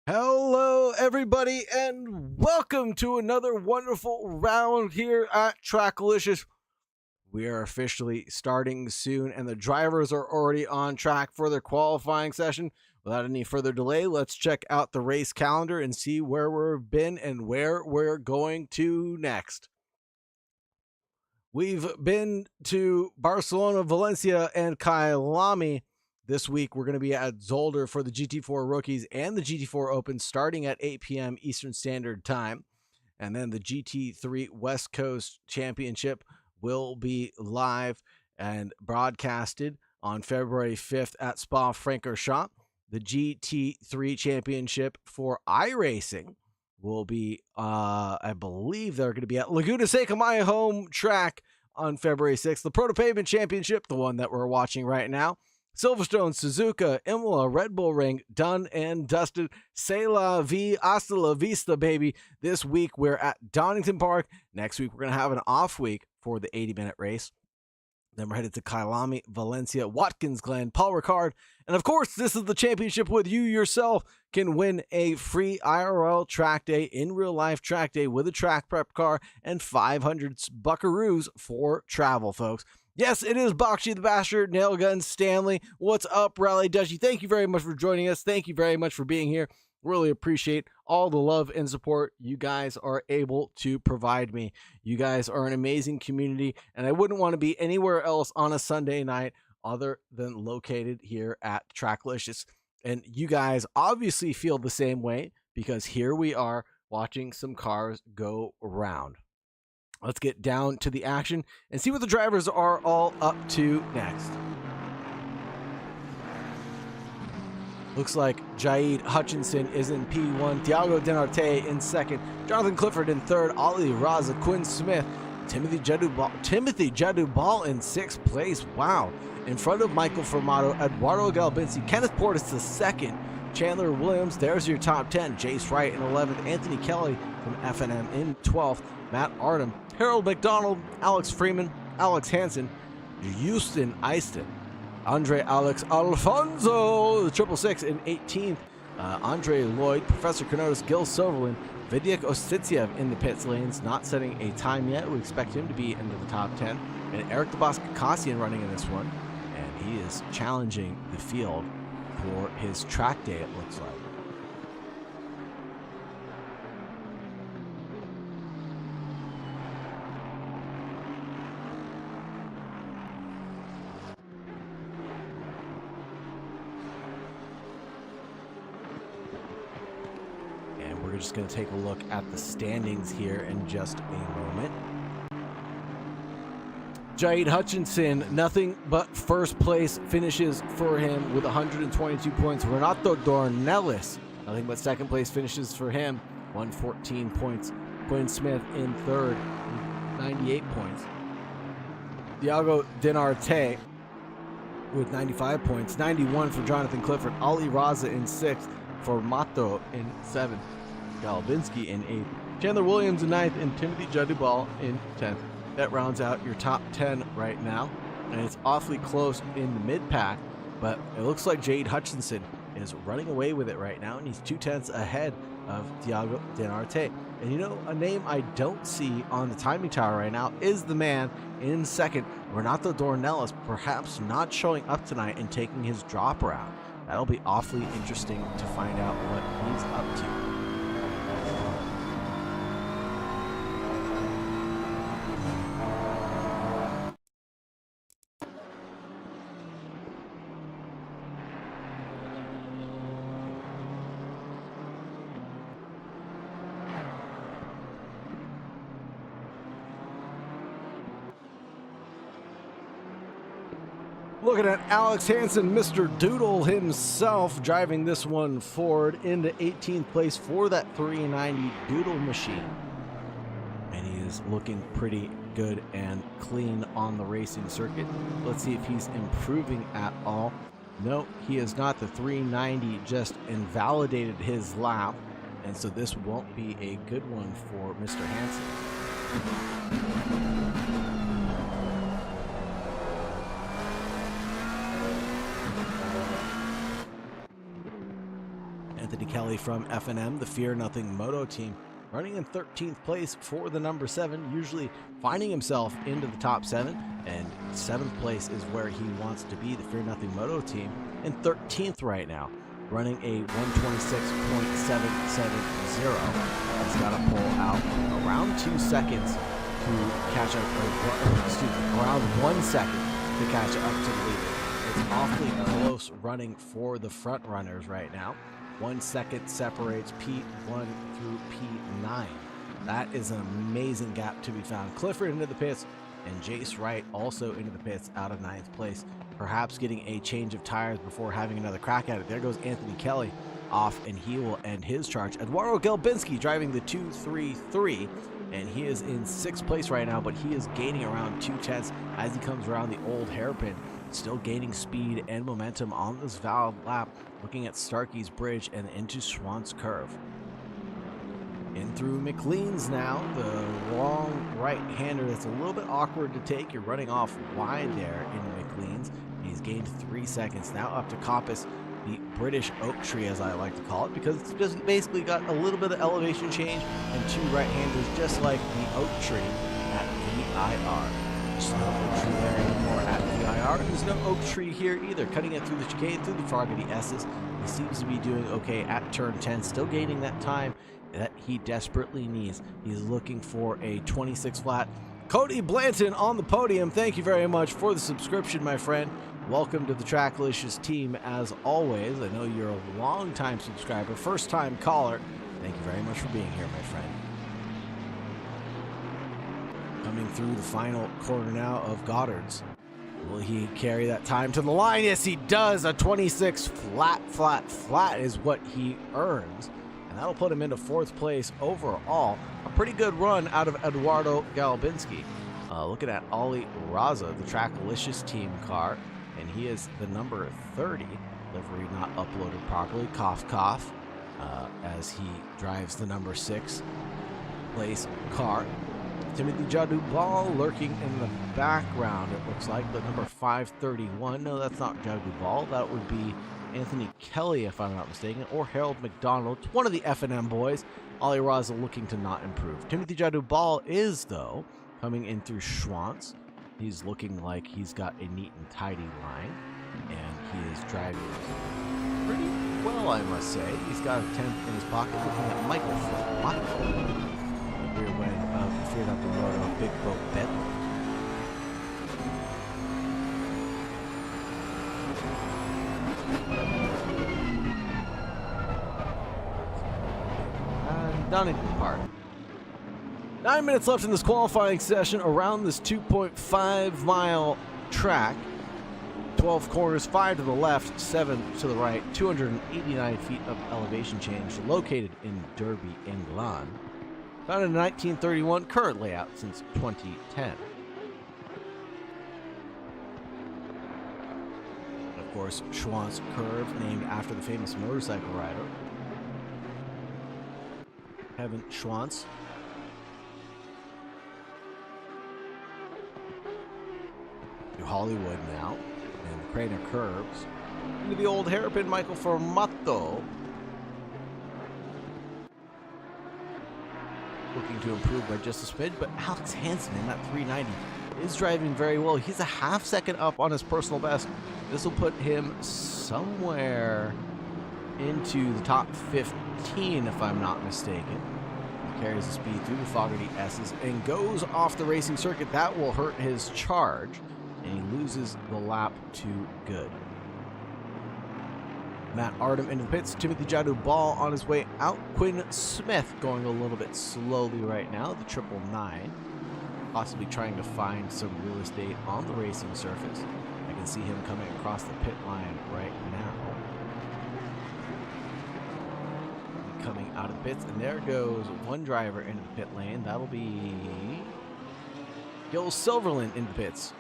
Hello, everybody, and welcome to another wonderful round here at TRACKILICIOUS. We are officially starting soon, and the drivers are already on track for their qualifying session. Without any further delay, let's check out the race calendar and see where we've been and where we're going to next. We've been to Barcelona, Valencia, and Kyalami. This week, we're going to be at Zolder for the GT4 Rookies and the GT4 Open starting at 8 p.m. Eastern Standard Time. And then the GT3 West Coast Championship will be live and broadcasted on February 5th at Spa-Francorchamps. The GT3 Championship for iRacing will be, I believe they're going to be at Laguna Seca, my home track, on February 6th. The Proto Pavement Championship, the one that we're watching right now, Silverstone, Suzuka, Imola, Red Bull Ring, done and dusted. C'est la vie, hasta la vista, baby. This week we're at Donington Park. Next week we're going to have an off week for the 80-minute race. Then we're headed to Kyalami, Valencia, Watkins Glen, Paul Ricard. And of course, this is the championship with you yourself can win a free IRL track day, in real life track day with a track prep car and 500 buckaroos for travel, folks. Yes, it is Bakshi the Bastard, Nailgun Stanley. What's up, Rally Dutchie? Thank you very much for joining us. Thank you very much for being here. Really appreciate all the love and support you guys are able to provide me. You guys are an amazing community, and I wouldn't want to be anywhere else on a Sunday night other than located here at TRACKILICIOUS. And you guys obviously feel the same way, because here we are watching some cars go around. Let's get down to the action and see what the drivers are all up to next. Looks like Jaid Hutchinson is in P1, Thiago Denarte in second, Jonathan Clifford in third, Ali Raza, Quinn Smith, Timothy Jadubal in sixth place. Wow. In front of Michael Formato, Eduardo Galbinci, Kenneth Portis the second, Chandler Williams, there's your top 10, Jace Wright in 11th, Anthony Kelly from FNM in 12th, Matt Artem, Harold McDonald, Alex Freeman, Alex Hansen, Houston Eiston, Andre Alex Alfonso, the 666 in 18th, Andre Lloyd, Professor Kenotis, Gil Silverland, Vidyuk Ostitsiev in the pits lanes, not setting a time yet. We expect him to be into the top 10. And Eric Kassian running in this one, and he is challenging the field for his track day, it looks like. We're just going to take a look at the standings here in just a moment. Jaid Hutchinson, nothing but first place finishes for him with 122 points. Renato Dornelis, nothing but second place finishes for him, 114 points. Quinn Smith in third, 98 points. Thiago Denarte with 95 points, 91 for Jonathan Clifford. Ali Raza in sixth, Formato in seventh. Galbinski in 8th, Chandler Williams in 9th, and Timothy Jadubal in 10th. That rounds out your top 10 right now, and it's awfully close in the mid-pack, but it looks like Jaid Hutchinson is running away with it right now, and he's 2/10 ahead of Thiago Denarte. And you know, a name I don't see on the timing tower right now is the man in second, Renato Dornelis, perhaps not showing up tonight and taking his drop route. That'll be awfully interesting to find out what he's up to. Looking at Alex Hansen, Mr. Doodle himself, driving this one forward into 18th place for that 390 Doodle machine. And he is looking pretty good and clean on the racing circuit. Let's see if he's improving at all. No, he is not. The 390 just invalidated his lap, and so this won't be a good one for Mr. Hansen. Anthony Kelly from F&M, the Fear Nothing Moto team, running in 13th place for the number 7, usually finding himself into the top 7, and 7th place is where he wants to be, the Fear Nothing Moto team, in 13th right now, running a 126.770. He's got to pull out around 2 seconds to catch up, around 1 second to catch up to the leader. It's awfully close running for the front runners right now. 1 second separates P1 through P9. That is an amazing gap to be found. Clifford into the pits, and Jace Wright also into the pits out of 9th place, perhaps getting a change of tires before having another crack at it. There goes Anthony Kelly off, and he will end his charge. Eduardo Galbinski driving the 233, and he is in 6th place right now, but he is gaining around 2/10 as he comes around the old hairpin. Still gaining speed and momentum on this valve lap, looking at Starkey's Bridge and into Schwantz Curve. In through McLean's now, the long right-hander that's a little bit awkward to take. You're running off wide there in McLean's. He's gained 3 seconds. Now up to Coppice, the British Oak Tree, as I like to call it, because it's just basically got a little bit of elevation change and 2 right-handers, just like the Oak Tree at VIR. There's no Oak Tree there anymore at VIR. There's no Oak Tree here either. Cutting it through the chicane, through the Froggy S's. He seems to be doing okay at turn 10, still gaining that time that he desperately needs. He's looking for a 26 flat. Cody Blanton on the podium. Thank you very much for the subscription, my friend. Welcome to the Tracklicious team as always. I know you're a long-time subscriber, first-time caller. Thank you very much for being here, my friend. Coming through the final corner now of Goddard's. Will he carry that time to the line? Yes, he does. A 26 flat is what he earns. And that'll put him into 4th place overall. A pretty good run out of Eduardo Galbinski. Looking at Ollie Raza, the Tracklicious team car, and he is the number 30. Livery not uploaded properly. Cough, cough. As he drives the number 6 place car. Timothy Jadubal lurking in the background, it looks like, but number 531. No, that's not Jadubal. That would be Anthony Kelly, if I'm not mistaken, or Harold McDonald, one of the F&M boys. Ollie Raza looking to not improve. Timothy Jadubal is, though, coming in through Schwantz. He's looking like he's got a neat and tidy line, and he is driving pretty well, I must say. He's got a 10th in his pocket, looking at Michael Flack. Rear wing of the Fear Nothing Moto Big Boat Bentley. And Donington Park. 9 minutes left in this qualifying session around this 2.5-mile track. 12 corners, 5 to the left, 7 to the right, 289 feet of elevation change, located in Derby, England. Founded in 1931, current layout since 2010. And of course, Schwantz Curve, named after the famous motorcycle rider, Kevin Schwantz. To Hollywood now, and the Craner curves into the old hairpin. Michael Formato. Looking to improve by just a smidge, but Alex Hansen in that 390 is driving very well. He's a half second up on his personal best. This will put him somewhere into the top 15, if I'm not mistaken. He carries the speed through the Fogarty S's and goes off the racing circuit. That will hurt his charge, and he loses the lap to good. Matt Ardem into the pits. Timothy Jadubal on his way out. Quinn Smith going a little bit slowly right now. The 999. Possibly trying to find some real estate on the racing surface. I can see him coming across the pit line right now. Coming out of the pits. And there goes one driver into the pit lane. That'll be Gil Silverland into the pits.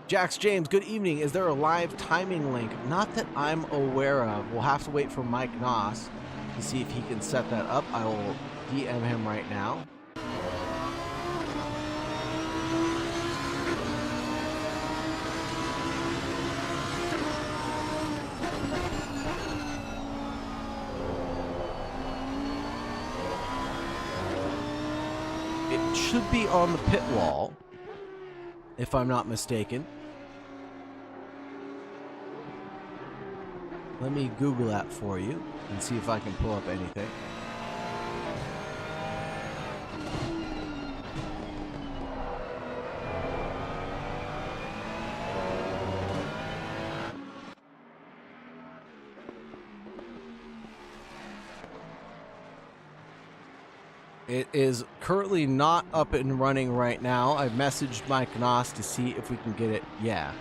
Jax James, good evening. Is there a live timing link? Not that I'm aware of. We'll have to wait for Mike Noss to see if he can set that up. I will DM him right now. should be on the pit wall, if I'm not mistaken. Let me Google that for you and see if I can pull up anything. It is currently not up and running right now. I've messaged Mike Noss to see if we can get it. Yeah.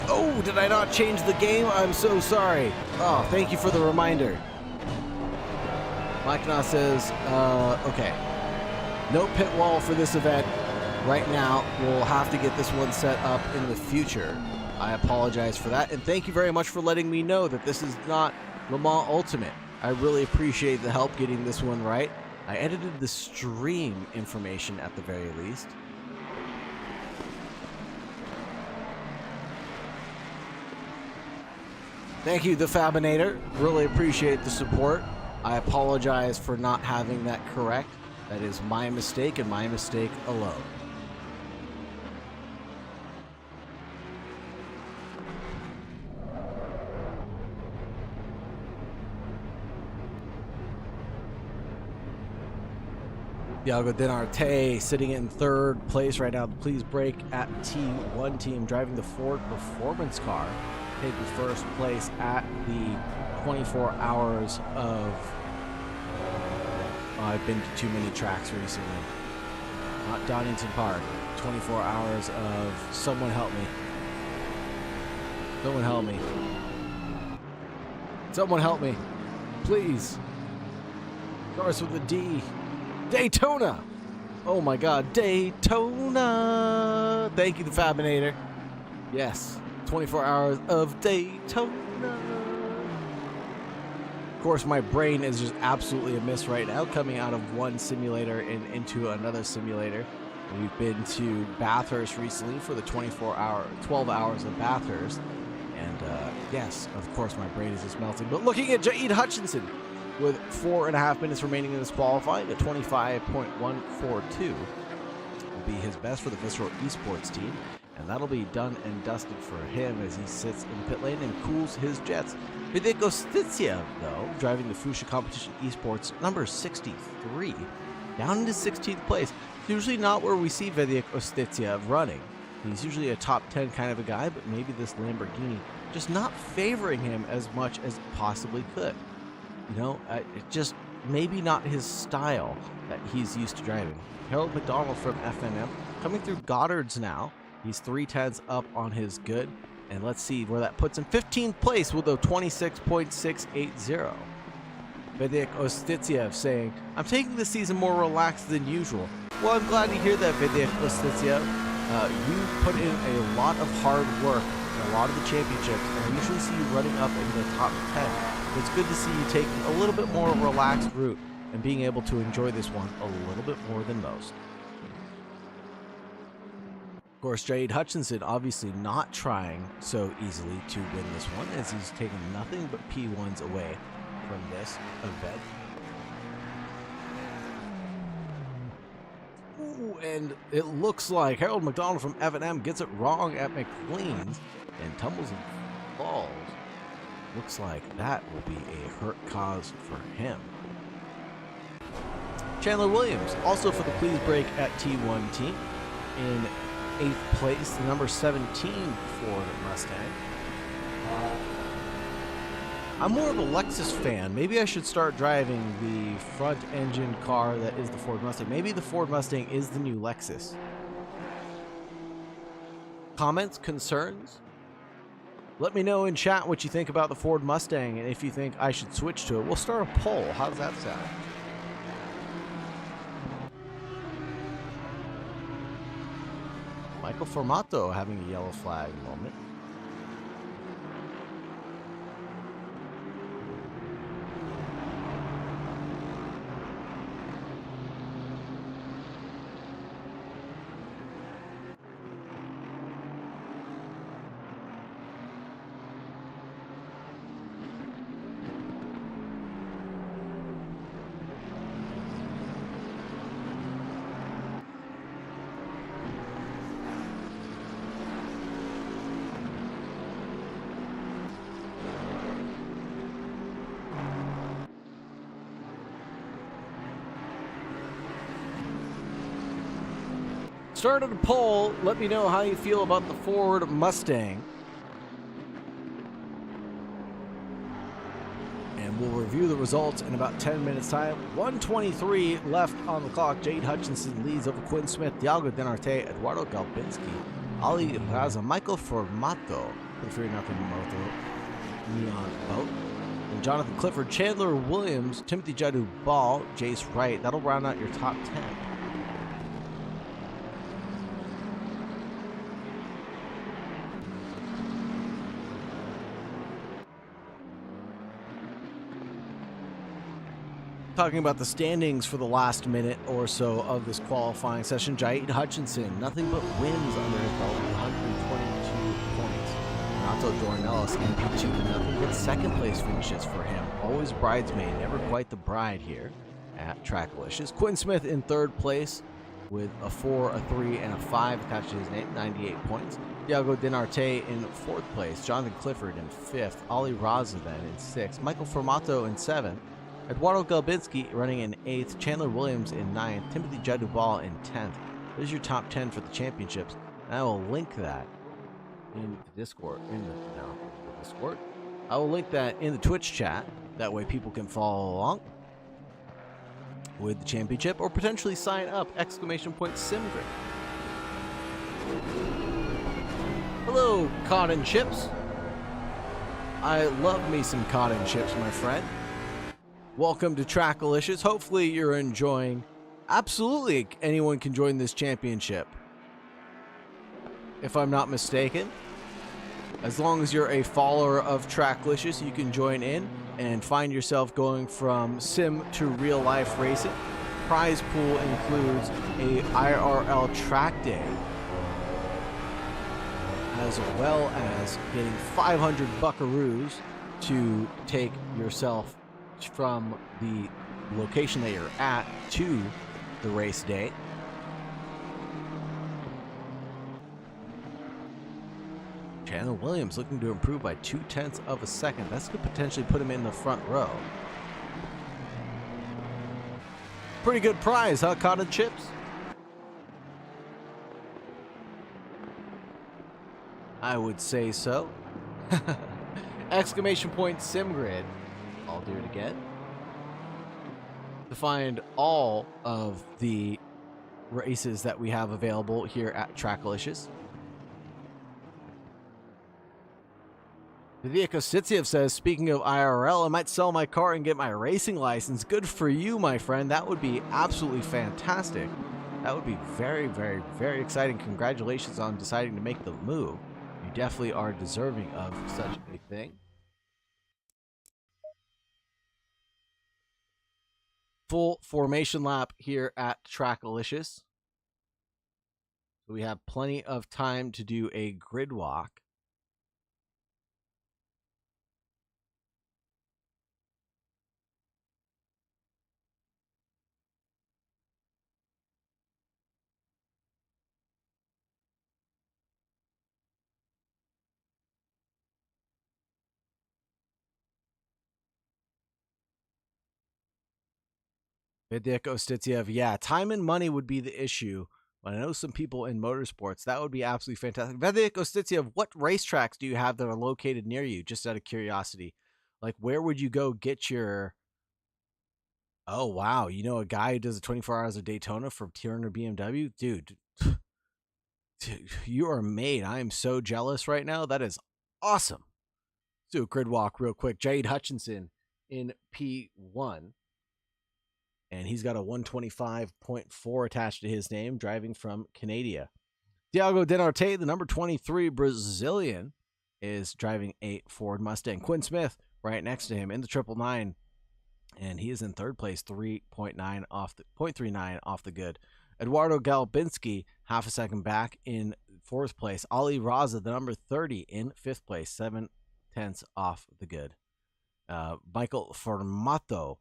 Oh, did I not change the game? I'm so sorry. Oh, thank you for the reminder. Mike Noss says, okay. No pit wall for this event. Right now, we'll have to get this one set up in the future. I apologize for that, and thank you very much for letting me know that this is not Le Mans Ultimate. I really appreciate the help getting this one right. I edited the stream information at the very least. Thank you, the Fabinator. Really appreciate the support. I apologize for not having that correct. That is my mistake and my mistake alone. Iago Dinarte sitting in third place right now. Please break at T1 team, driving the Ford Performance car, taking first place at the 24 hours of... I've been to too many tracks recently. Not Donington Park. 24 hours of... Someone help me. Someone help me. Someone help me. Please. Starts with a D. Daytona! Oh my god, Daytona! Thank you, the Fabinator. Yes, 24 hours of Daytona. Of course, my brain is just absolutely amiss right now, coming out of one simulator and into another simulator. We've been to Bathurst recently for the 12 hours of Bathurst. And yes, of course, my brain is just melting. But looking at Jaid Hutchinson, with 4.5 minutes remaining in this qualifying, a 25.142 will be his best for the Visceral Esports team, and that'll be done and dusted for him as he sits in the pit lane and cools his jets. Vedek Ostitsia, though, driving the Fuchsia Competition Esports number 63, down into 16th place. It's usually not where we see Vedek Ostitsia running. He's usually a top 10 kind of a guy, but maybe this Lamborghini just not favoring him as much as it possibly could. You know, it just maybe not his style that he's used to driving. Harold McDonald from FNM coming through Goddard's now. He's 3/10 up on his good. And let's see where that puts him. 15th place with a 26.680. Vedek Ostitsev saying, I'm taking this season more relaxed than usual. Well, I'm glad to hear that, Vedek Ostitsev. You put in a lot of hard work in a lot of the championships, and I usually see you running up in the top 10. It's good to see you taking a little bit more relaxed route and being able to enjoy this one a little bit more than most. Of course, Jaid Hutchinson obviously not trying so easily to win this one, as he's taken nothing but P1s away from this event. Ooh, and it looks like Harold McDonald from F&M gets it wrong at McLean's and tumbles and falls. Looks like that will be a hurt cause for him. Chandler Williams, also for the Please Break at T1 team, in 8th place, the number 17 Ford Mustang. I'm more of a Lexus fan. Maybe I should start driving the front engine car that is the Ford Mustang. Maybe the Ford Mustang is the new Lexus. Comments, concerns? Let me know in chat what you think about the Ford Mustang and if you think I should switch to it. We'll start a poll. How does that sound? Michael Formato having a yellow flag moment. Start of the poll. Let me know how you feel about the Ford Mustang. And we'll review the results in about 10 minutes time. 1:23 left on the clock. Jade Hutchinson leads over Quinn Smith, Dialgo Denarte, Eduardo Galbinski, Ali Raza, Michael Formato, Neon Boat, and Jonathan Clifford, Chandler Williams, Timothy Jadu Ball, Jace Wright. That'll round out your top 10. Talking about the standings for the last minute or so of this qualifying session, Jade Hutchinson, nothing but wins under his belt, 122 points. Renato Dornellis, MP2, nothing but second place finishes for him. Always bridesmaid, never quite the bride here at Trackalicious. Quinn Smith in third place with a 4, a 3, and a 5 attached to his name, 98 points. Dialgo Denarte in fourth place, Jonathan Clifford in fifth, Ali Raza then in sixth, Michael Formato in seventh, Eduardo Galbinski running in 8th, Chandler Williams in 9th, Timothy Jadubal in 10th. There's your top 10 for the championships. And I will link that in the Discord. Discord. I will link that in the Twitch chat. That way people can follow along with the championship or potentially sign up! SimGrid. Hello, cod and chips. I love me some cod and chips, my friend. Welcome to Trackalicious. Hopefully you're enjoying. Absolutely anyone can join this championship, if I'm not mistaken. As long as you're a follower of Trackalicious, you can join in and find yourself going from sim to real life racing. Prize pool includes a IRL track day, as well as getting 500 buckaroos to take yourself from the location that you're at to the race day. Chandler Williams looking to improve by 0.2 of a second. That's going to potentially put him in the front row. Pretty good prize, huh, cottage chips? I would say so. !SimGrid. I'll do it again. To find all of the races that we have available here at Trackalicious. Vivek Ostitsiev says, speaking of IRL, I might sell my car and get my racing license. Good for you, my friend. That would be absolutely fantastic. That would be very, very, very exciting. Congratulations on deciding to make the move. You definitely are deserving of such a thing. Full formation lap here at Trackalicious. We have plenty of time to do a grid walk. Vidik Ostitsiev, yeah, time and money would be the issue. But I know some people in motorsports, that would be absolutely fantastic. Vidik Ostitsiev, what racetracks do you have that are located near you, just out of curiosity? Like, where would you go get your... Oh, wow, you know a guy who does a 24 Hours of Daytona for Turner BMW? Dude, you are made. I am so jealous right now. That is awesome. Let's do a grid walk real quick. Jade Hutchinson in P1. And he's got a 125.4 attached to his name, driving from Canada. Dialgo Denarte, the number 23 Brazilian, is driving a Ford Mustang. Quinn Smith right next to him in the 999, and he is in third place, 0.39 off the good. Eduardo Galbinski, half a second back in fourth place. Ali Raza, the number 30, in fifth place, 0.7 off the good. Michael Formato,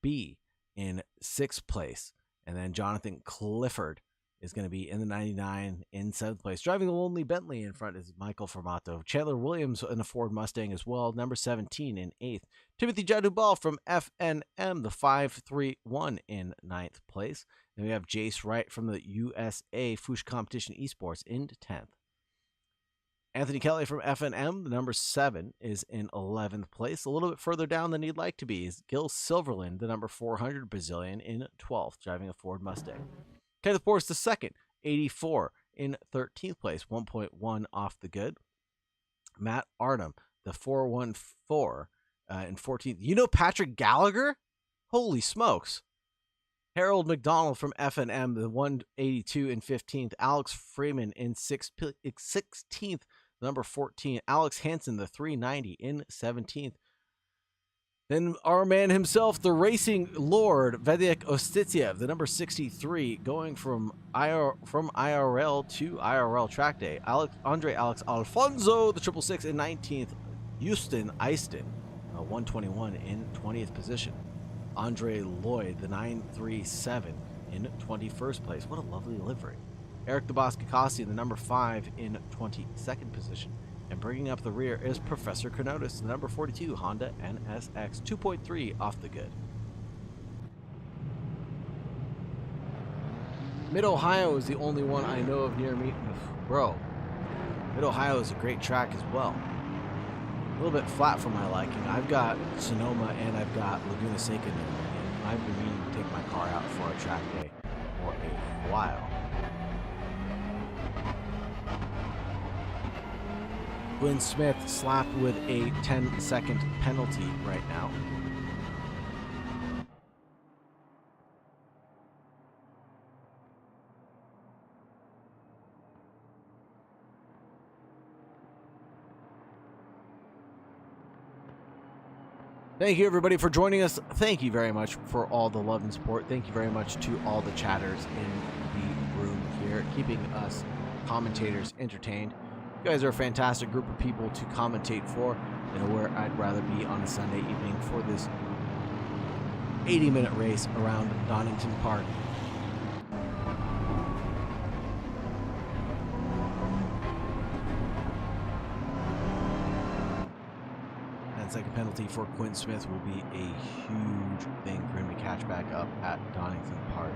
B, in sixth place. And then Jonathan Clifford is going to be in the 99 in 7th place. Driving the lonely Bentley in front is Michael Formato. Chandler Williams in a Ford Mustang as well, number 17 in 8th. Timothy Jadubal from FNM, the 531 in 9th place. Then we have Jace Wright from the USA Fuchs Competition Esports in 10th. Anthony Kelly from FNM, the number 7, is in 11th place. A little bit further down than he'd like to be is Gil Silverland, the number 400 Brazilian, in 12th, driving a Ford Mustang. Kenneth Forrest the second, 84 in 13th place, 1.1 off the good. Matt Arnhem, the 414 in 14th. You know Patrick Gallagher? Holy smokes. Harold McDonald from FNM, the 182 in 15th. Alex Freeman in 16th, number 14. Alex Hansen, the 390 in 17th. Then our man himself, the racing lord, Vedek Ostitsiev, the number 63, going from IRL to IRL track day. Andre Alex Alfonso, the 666 in 19th. Houston Eiston, 121 in 20th position. Andre Lloyd, the 937, in 21st place. What a lovely livery. Eric DeBoscacassi, the number 5, in 22nd position. And bringing up the rear is Professor Kenotis, the number 42, Honda NSX, 2.3 off the good. Mid-Ohio is the only one I know of near me. Bro, Mid-Ohio is a great track as well. A little bit flat for my liking. I've got Sonoma and I've got Laguna Seca, and I've been meaning to take my car out for a track day for a while. Glenn Smith slapped with a 10-second penalty right now. Thank you, everybody, for joining us. Thank you very much for all the love and support. Thank you very much to all the chatters in the room here, keeping us commentators entertained. You guys are a fantastic group of people to commentate for, and where I'd rather be on a Sunday evening for this 80-minute race around Donington Park. Second penalty for Quinn Smith will be a huge thing for him to catch back up at Donington Park.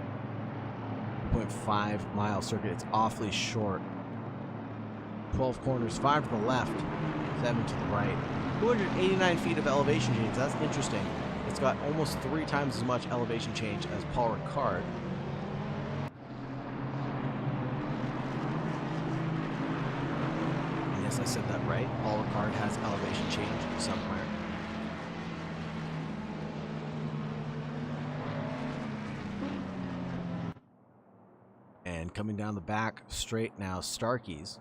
2.5 mile circuit. It's awfully short. 12 corners, 5 to the left, 7 to the right. 289 feet of elevation change. That's interesting. It's got almost 3 times as much elevation change as Paul Ricard. And yes, I said that right. Paul Ricard has elevation change somewhere. And coming down the back straight now, Starkey's.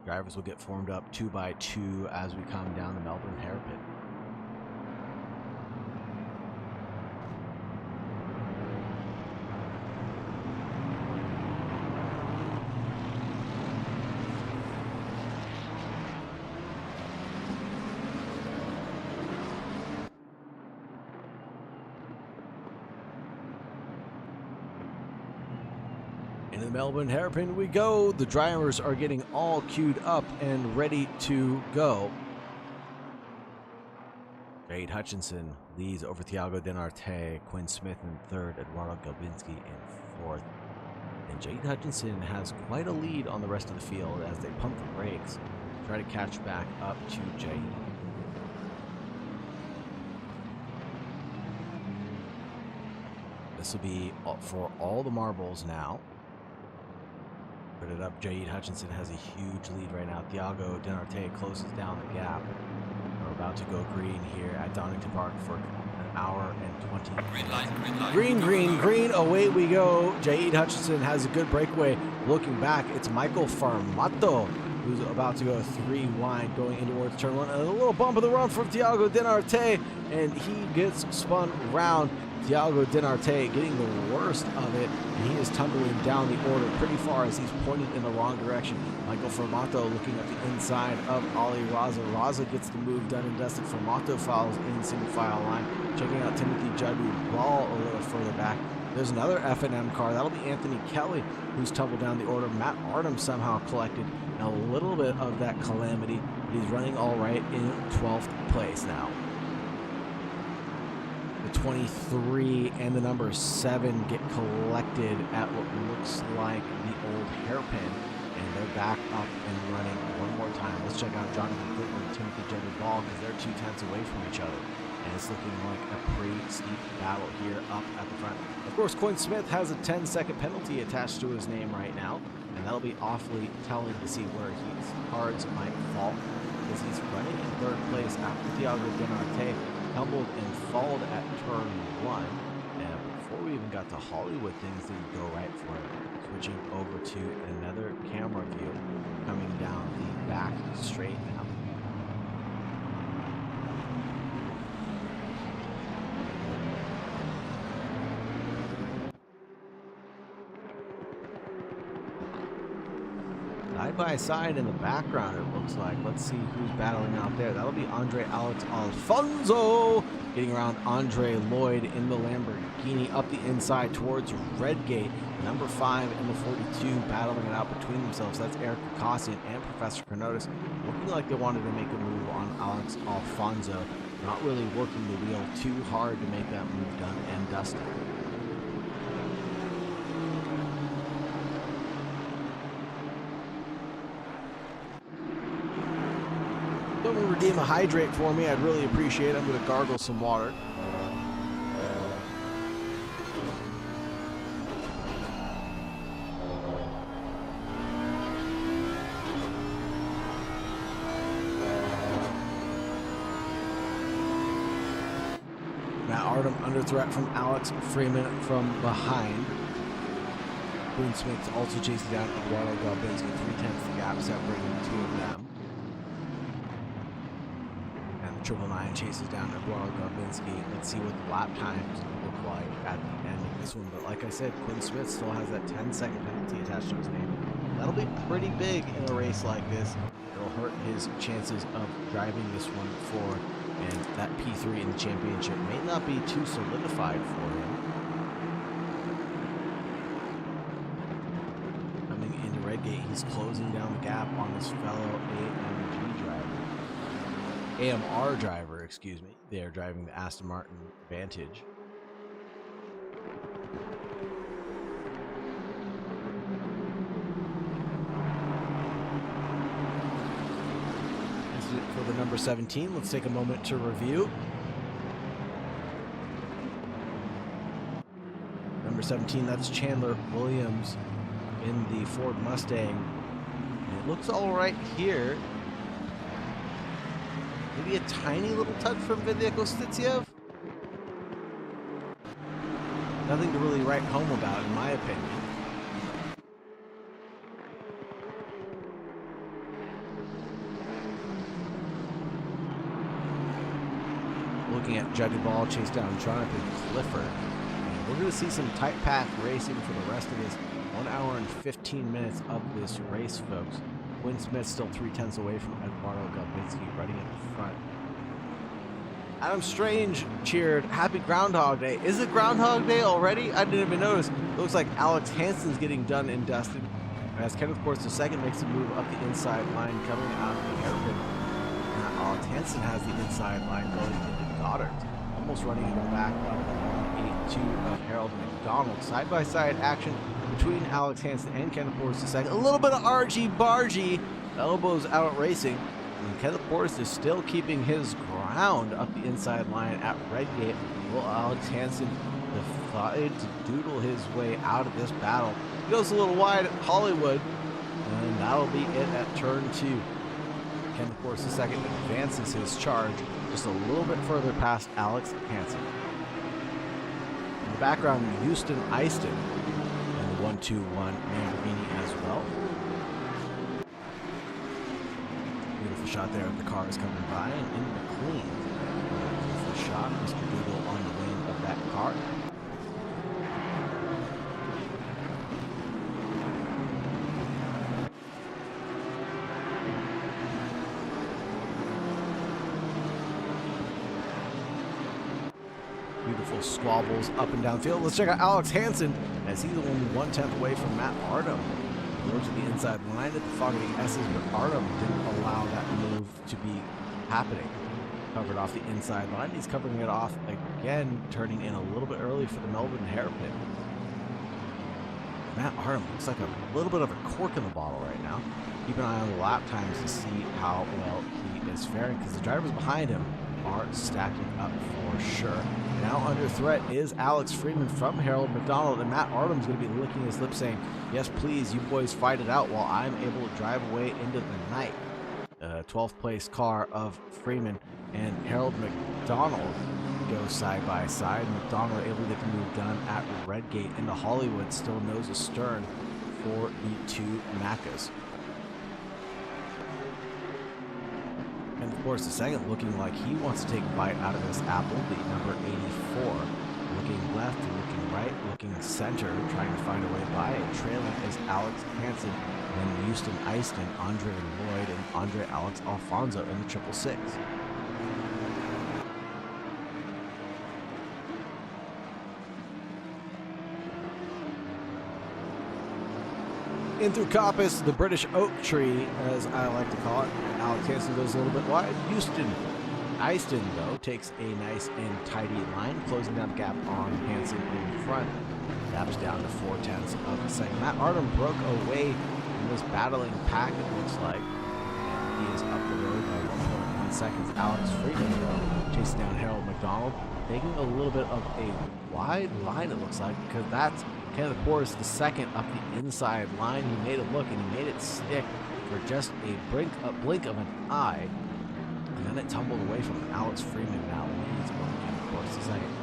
Drivers will get formed up 2 by 2 as we come down the Melbourne hairpin. Into the Melbourne hairpin we go. The drivers are getting all queued up and ready to go. Jade Hutchinson leads over Thiago Denarte, Quinn Smith in third, Eduardo Galbinski in fourth. And Jade Hutchinson has quite a lead on the rest of the field as they pump the brakes, try to catch back up to Jade. This will be for all the marbles now. Put it up. Jade Hutchinson has a huge lead right now. Thiago Denarte closes down the gap. We're about to go green here at Donington Park for an hour and 20. Green light, green light. Green, green, green. Away we go. Jade Hutchinson has a good breakaway. Looking back, it's Michael Farmato who's about to go 3 wide going in towards turn 1. And a little bump of the run from Thiago Denarte, and he gets spun round. Thiago Denarte getting the worst of it, and he is tumbling down the order pretty far as he's pointing in the wrong direction. Michael Formato looking at the inside of Ali Raza. Raza gets the move done and dusted. Formato follows in single file line. Checking out Timothy Jadu Ball a little further back. There's another F&M car. That'll be Anthony Kelly, who's tumbled down the order. Matt Artem somehow collected a little bit of that calamity. He's running all right in 12th place now. The 23 and the number 7 get collected at what looks like the old hairpin, and they're back up and running one more time. Let's check out Jonathan Clinton and Timothy Jeffrey Ball, because they're 2 tenths away from each other. And it's looking like a pretty steep battle here up at the front. Of course, Quinn Smith has a 10-second penalty attached to his name right now, and that'll be awfully telling to see where his cards might fall, because he's running in 3rd place after Thiago Denarte tumbled and followed at turn 1. And before we even got to Hollywood, things didn't go right for him. Switching over to another camera view, coming down the back straight now. Side by side in the background, it looks like. Let's see who's battling out there. That'll be Andre Alex Alfonso getting around Andre Lloyd in the Lamborghini up the inside towards Redgate. Number 5 and the 42 battling it out between themselves. That's Eric Kakassian and Professor Carnotis, looking like they wanted to make a move on Alex Alfonso. Not really working the wheel too hard to make that move done and dusted. Someone redeem a hydrate for me, I'd really appreciate it. I'm going to gargle some water. Matt Artem under threat from Alex Freeman from behind. Quinn Smith also chasing down Eduardo Galbinski, 3/10 gap separating the 2 of them. 999 chases down Eduardo Galbinski. Let's see what the lap times look like at the end of this one. But like I said, Quinn Smith still has that 10-second penalty attached to his name. That'll be pretty big in a race like this. It'll hurt his chances of driving this one forward. And that P3 in the championship may not be too solidified for him. Coming into Redgate, he's closing down the gap on his fellow AMR driver, excuse me. They are driving the Aston Martin Vantage. This is it for the number 17. Let's take a moment to review. Number 17, that's Chandler Williams in the Ford Mustang. And it looks all right here. Maybe a tiny little touch from Vidya Kostitsiev. Nothing to really write home about, in my opinion. Looking at Juddy Ball chase down Jonathan Clifford. And we're going to see some tight path racing for the rest of this 1 hour and 15 minutes of this race, folks. Quinn Smith still 3/10 away from Eduardo Galbinski, running in the front. Adam Strange cheered, "Happy Groundhog Day." Is it Groundhog Day already? I didn't even notice. It looks like Alex Hansen's getting done and dusted, as Kenneth Ports II makes a move up the inside line coming out of the hairpin. Alex Hansen has the inside line going into Goddard, almost running into the back of the 182 of Harold McDonald. Side-by-side action between Alex Hansen and Kenneth Ports II. A little bit of argy-bargy, elbows out racing. And Kenneth Ports is still keeping his ground up the inside line at Redgate. Will Alex Hansen decide to doodle his way out of this battle? He goes a little wide at Hollywood, and that'll be it at turn 2. Kenneth Ports II advances his charge just a little bit further past Alex Hansen. In the background, Houston Eiston in the 121 Lamborghini as well. Beautiful shot there of the cars coming by, and in McLean. Beautiful shot, Mr. Doodle on the wing of that car. beautiful squabbles up and down the field. Let's check out Alex Hansen as he's only 1/10 away from Matt Artem. Goes to the inside line at the Fogarty S's, but Artem didn't allow that move to be happening. Covered off the inside line. He's covering it off again, turning in a little bit early for the Melbourne hairpin. Matt Artem looks like a little bit of a cork in the bottle right now. Keep an eye on the lap times to see how well he is faring, because the drivers behind him are stacking up for sure. Now under threat is Alex Freeman from Harold McDonald, and Matt Artem's going to be licking his lips saying, yes, please, you boys fight it out while I'm able to drive away into the night. 12th place car of Freeman and Harold McDonald go side by side. McDonald able to get the move done at Redgate into Hollywood, still nose astern for the two Macas. And of course, the second looking like he wants to take a bite out of this apple, the number 84. Looking left, looking right, looking center, trying to find a way by it. Trailing is Alex Hansen, and Houston Easton, Andre Lloyd, and Andre Alex Alfonso in the 666. In through Coppice, the British oak tree, as I like to call it. Alex Hansen goes a little bit wide. Houston Easton, though, takes a nice and tidy line, closing that gap on Hansen in front. Gaps down to 4/10 of a second. Matt Artem broke away from this battling pack, it looks like. And he is up the road by 1.1 seconds. Alex Freeman, though, chasing down Harold McDonald, taking a little bit of a wide line, it looks like, because that's Kenneth Porras the second up the inside line. He made it look, and he made it stick for just a blink of an eye. And then it tumbled away from Alex Freeman. Now leads over Kenneth Porras the second.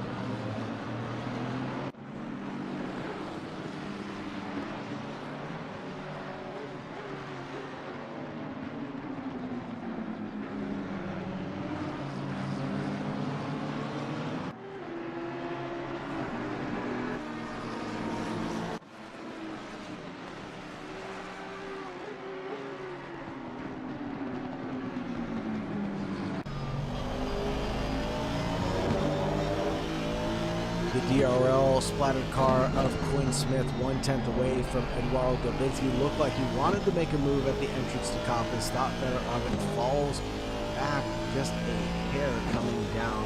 The DRL splattered car of Quinn Smith 1/10 away from Eduardo Gabinski. Looked like he wanted to make a move at the entrance to Coppice. Thought better of it. Falls back just a hair coming down.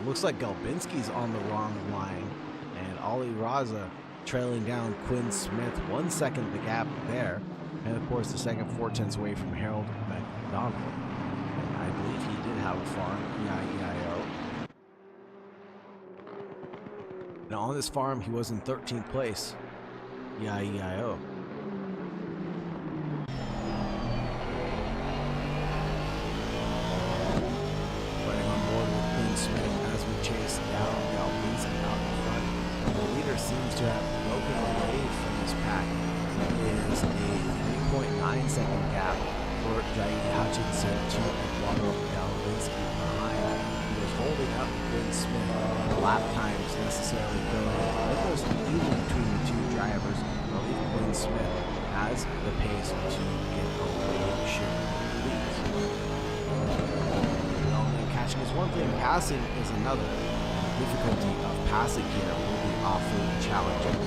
Looks like Galbinski's on the wrong line, and Ali Raza trailing down Quinn Smith 1 second the gap there, and of course the second 4/10 away from Harold McDonald. And I believe he did have a farm, E-I-E-I-O. Now on this farm he was in 13th place, E-I-E-I-O. Chase down Galbinski out in front. The leader seems to have broken away from this pack. It is a 3.9 second gap for Jai Hutchinson to Eduardo Galbinski behind. He was holding up Quinn Smith. The lap times necessarily going almost even between the two drivers. I believe Quinn Smith has the pace to get away should please. Catching is one thing, passing is another. The difficulty of passing here will be awfully challenging.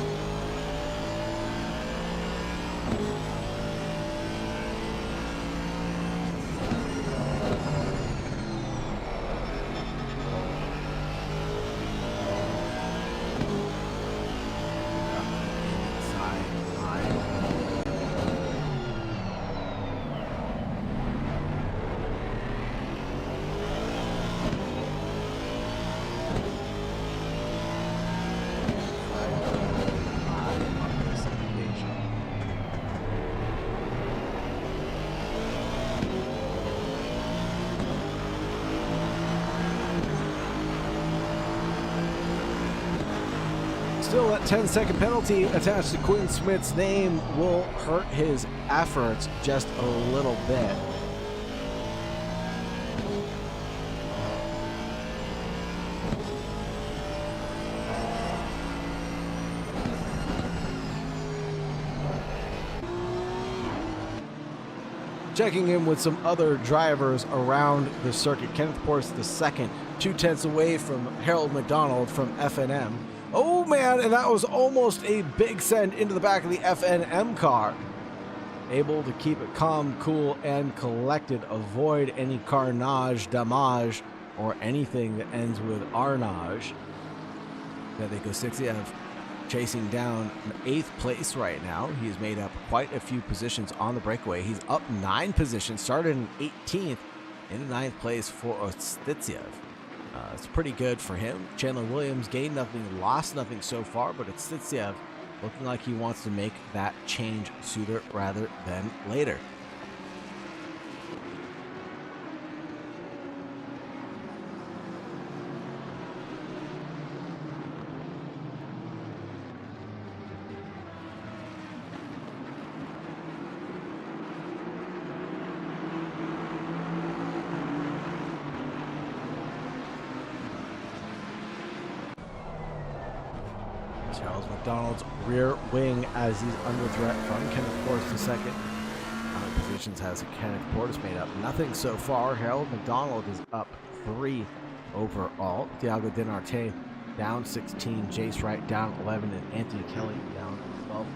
Still, that 10-second penalty attached to Quinn Smith's name will hurt his efforts just a little bit. Checking in with some other drivers around the circuit. Kenneth Portis II, 2/10 away from Harold McDonald from FNM. Oh man, and that was almost a big send into the back of the FNM car. Able to keep it calm, cool, and collected. Avoid any carnage, damage, or anything that ends with Arnage. Vedek Osixiev chasing down 8th place right now. He's made up quite a few positions on the breakaway. He's up 9 positions, started in 18th, into 9th place for Ostitsiev. It's pretty good for him. Chandler Williams gained nothing, lost nothing so far, but Ostitsiev looking like he wants to make that change sooner rather than later. Charles McDonald's rear wing as he's under threat from Kenneth Portis II. Other positions has Kenneth Portis made up nothing so far. Harold McDonald is up 3 overall. Thiago Dinarte down 16. Jace Wright down 11. And Anthony Kelly down 12.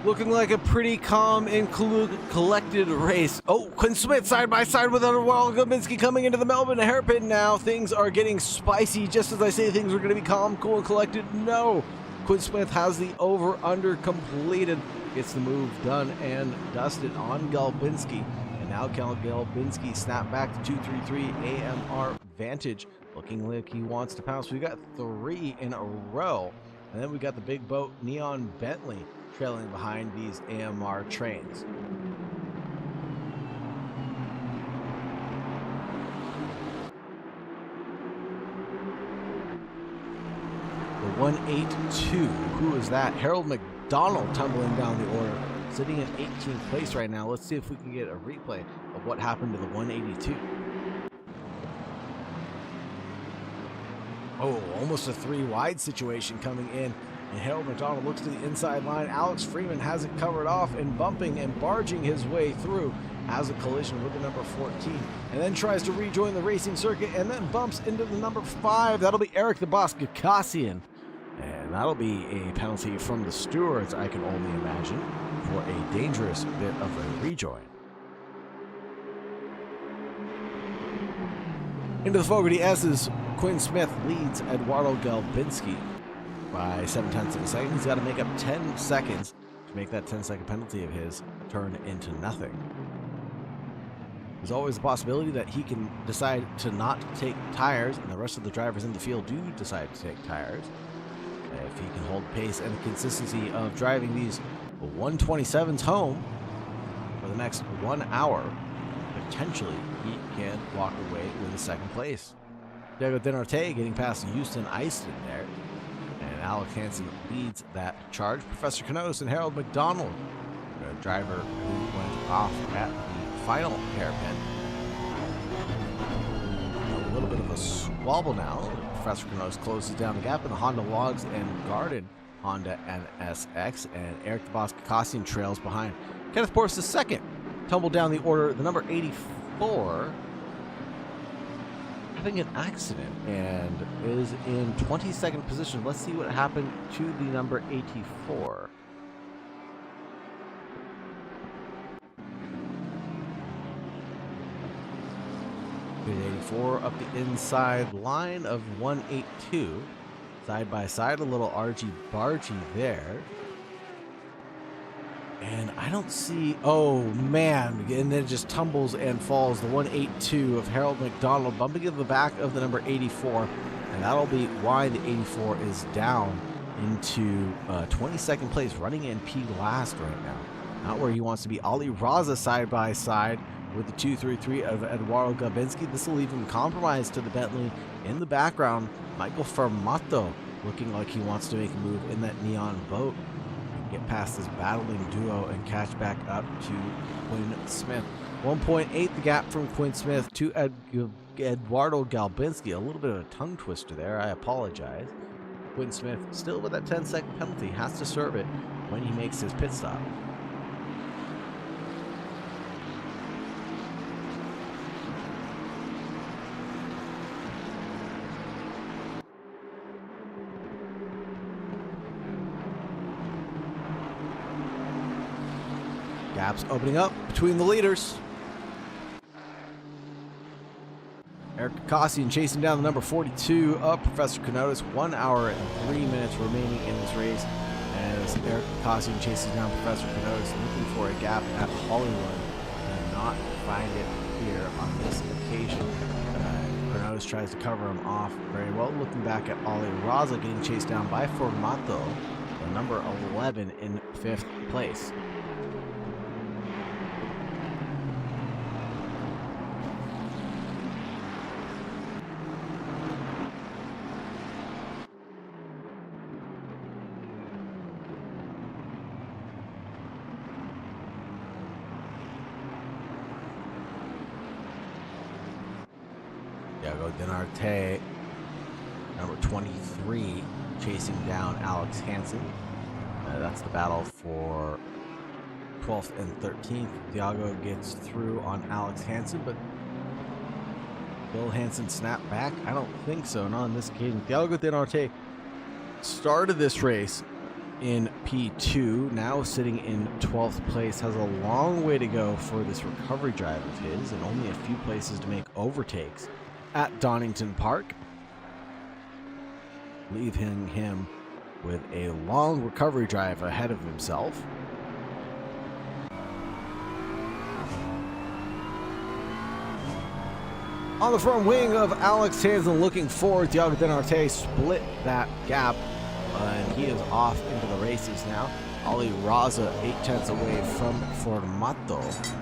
Looking like a pretty calm and collected race. Oh, Quinn Smith side by side with Eduardo Galbinski coming into the Melbourne hairpin now. Things are getting spicy. Just as I say things are going to be calm, cool, and collected. No. Quinn Smith has the over-under completed. Gets the move done and dusted on Galbinski. And now Galbinski snap back to 233 AMR Vantage. Looking like he wants to pounce. We got 3 in a row. And then we got the big boat Neon Bentley trailing behind these AMR trains. The 182, who is that? Harold McDonald tumbling down the order, sitting in 18th place right now. Let's see if we can get a replay of what happened to the 182. Oh, almost a 3 wide situation coming in. And Harold McDonald looks to the inside line. Alex Freeman has it covered off and bumping and barging his way through. Has a collision with the number 14 and then tries to rejoin the racing circuit and then bumps into the number 5. That'll be Eric the Boss Gakassian. And that'll be a penalty from the stewards, I can only imagine, for a dangerous bit of a rejoin. Into the Fogarty S's, Quinn Smith leads Eduardo Galbinski by 0.7 of a second. He's got to make up 10 seconds to make that 10-second penalty of his turn into nothing. There's always the possibility that he can decide to not take tires, and the rest of the drivers in the field do decide to take tires. If he can hold pace and the consistency of driving these 127s home for the next 1 hour, potentially he can walk away with a 2nd place. Diego Dinarte getting past Houston Eiston there. And Alex Hansen leads that charge. Professor Canos and Harold McDonald, the driver who went off at the final hairpin. A little bit of a squabble now. Professor Canos closes down the gap in the Honda Logs and Garden Honda NSX, and Eric the Boss Gakassian trails behind. Kenneth Portis II tumbled down the order. The number 84 having an accident and is in 22nd position. Let's see what happened to the number 84. Good 84 up the inside line of 182. Side by side, a little argy-bargy there. And I don't see, oh man, and then it just tumbles and falls. The 182 of Harold McDonald bumping into the back of the number 84. And that'll be why the 84 is down into 22nd place, running in P last right now. Not where he wants to be. Ali Raza side by side with the 233 of Eduardo Gabinski. This will leave him compromised to the Bentley. In the background, Michael Fermato looking like he wants to make a move in that neon boat. Get past this battling duo and catch back up to Quinn Smith. 1.8 the gap from Quinn Smith to Eduardo Galbinski. A little bit of a tongue twister there. I apologize. Quinn Smith still with that 10-second penalty. Has to serve it when he makes his pit stop. Gaps opening up between the leaders. Eric Kakassian chasing down the number 42 of Professor Kenotis. 1 hour and 3 minutes remaining in this race as Eric Kakassian chases down Professor Kenotis, looking for a gap at Hollywood. Cannot find it here on this occasion. Kenotis tries to cover him off very well. Looking back at Ali Raza getting chased down by Formato, the number 11 in 5th place. Thiago Dinarte, number 23, chasing down Alex Hansen. That's the battle for 12th and 13th. Thiago gets through on Alex Hansen, but will Hansen snap back? I don't think so, not on this occasion. Thiago Dinarte started this race in P2, now sitting in 12th place, has a long way to go for this recovery drive of his, and only a few places to make overtakes at Donington Park, leaving him with a long recovery drive ahead of himself. On the front wing of Alex Hansen looking forward, Thiago Dinarte split that gap, and he is off into the races now. Ali Raza 8/10 away from Formato.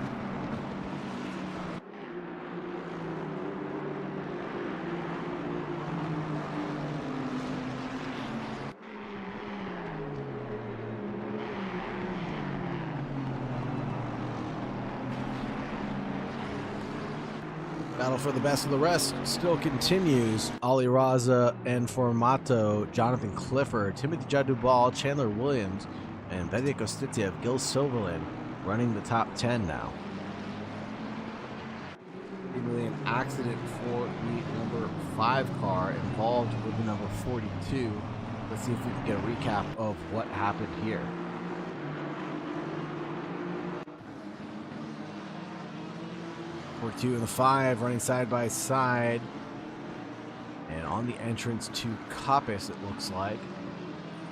Battle for the best of the rest still continues. Ali Raza and Formato, Jonathan Clifford, Timothy Jadubal, Chandler Williams, and Vedek Ostitiev, Gil Silverland running the top 10 now. Seemingly an accident for the number 5 car involved with the number 42. Let's see if we can get a recap of what happened here. We're 2 and the 5 running side by side. And on the entrance to Coppice, it looks like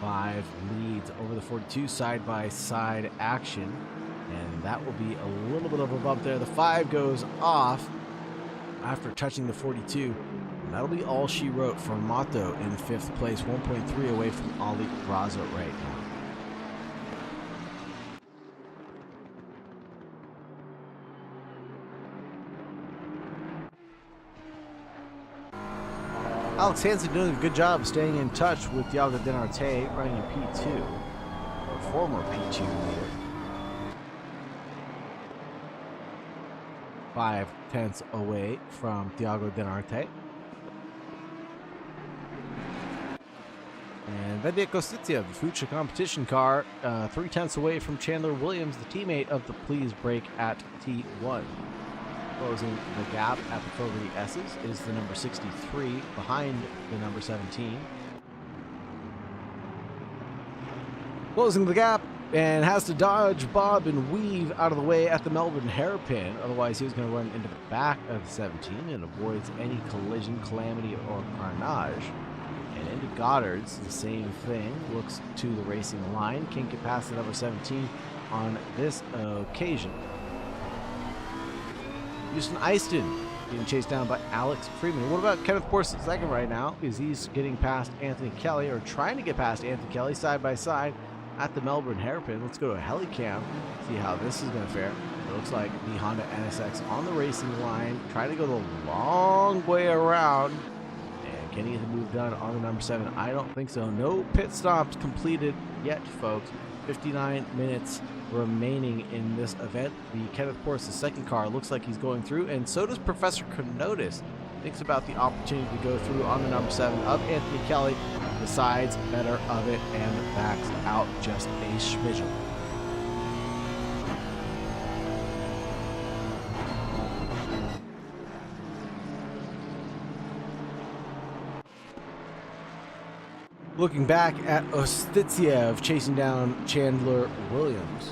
5 leads over the 42 side by side action. And that will be a little bit of a bump there. The 5 goes off after touching the 42. And that'll be all she wrote for Mato in 5th place, 1.3 away from Ali Raza right now. Alex Hansen doing a good job staying in touch with Thiago Dinarte, running in P2, or former P2 leader. 5/10 away from Thiago Dinarte. And Vedek Ostitiev, the Future competition car, 3/10 away from Chandler Williams, the teammate of the Please Break at T1. Closing the gap at the Fogarty S's is the number 63 behind the number 17. Closing the gap and has to dodge, bob, and weave out of the way at the Melbourne hairpin. Otherwise, he was going to run into the back of the 17 and avoids any collision, calamity, or carnage. And into Goddard's, the same thing. Looks to the racing line. Can't get past the number 17. on this occasion. Houston Easton being chased down by Alex Freeman. What about Kenneth Porson second right now? Is he's getting past Anthony Kelly, or trying to get past Anthony Kelly side by side at the Melbourne hairpin. Let's go to a helicam, see how this is going to fare. It looks like the Honda NSX on the racing line, trying to go the long way around. And can he get the move done on the number 7? I don't think so. No pit stops completed yet, folks. 59 minutes remaining in this event. The Kenneth Porson second car looks like he's going through, and so does Professor Kenotis. Thinks about the opportunity to go through on the number 7 of Anthony Kelly, decides better of it, and backs out just a smidgen. Looking back at Ostitsiev chasing down Chandler Williams.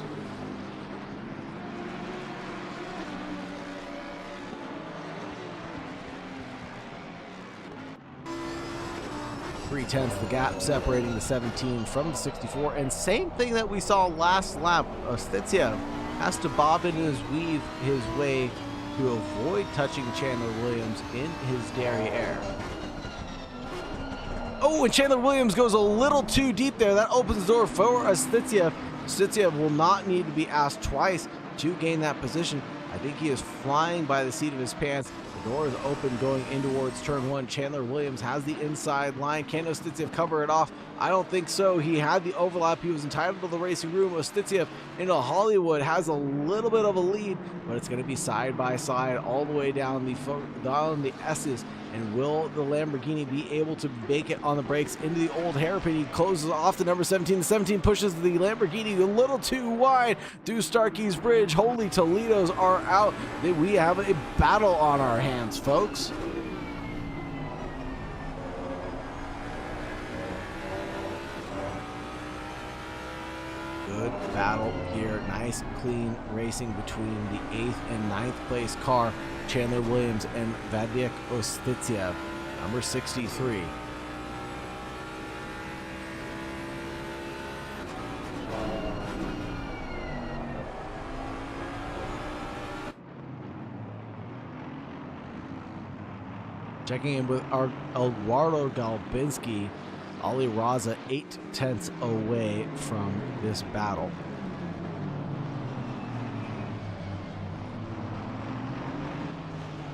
Three-tenths the gap separating the 17 from the 64, and same thing that we saw last lap. Ostitsiev has to bob and weave his way to avoid touching Chandler Williams in his derriere. Oh, and Chandler Williams goes a little too deep there. That opens the door for Ostitsiev. Ostitsiev will not need to be asked twice to gain that position. I think he is flying by the seat of his pants. The door is open going in towards turn 1. Chandler Williams has the inside line. Can Ostitsiev cover it off? I don't think so. He had the overlap. He was entitled to the racing room. Ostitsiev into Hollywood has a little bit of a lead, but it's going to be side by side all the way down the S's. And will the Lamborghini be able to make it on the brakes into the old hairpin? He closes off the number 17. The 17 pushes the Lamborghini a little too wide through Starkey's Bridge. Holy Toledos are out. We have a battle on our hands, folks. Good battle here. Nice, clean racing between the 8th and 9th place car, Chandler Williams and Vadik Ostitsiev, number 63. Checking in with our Eduardo Galbinski, Ali Raza 8/10 away from this battle.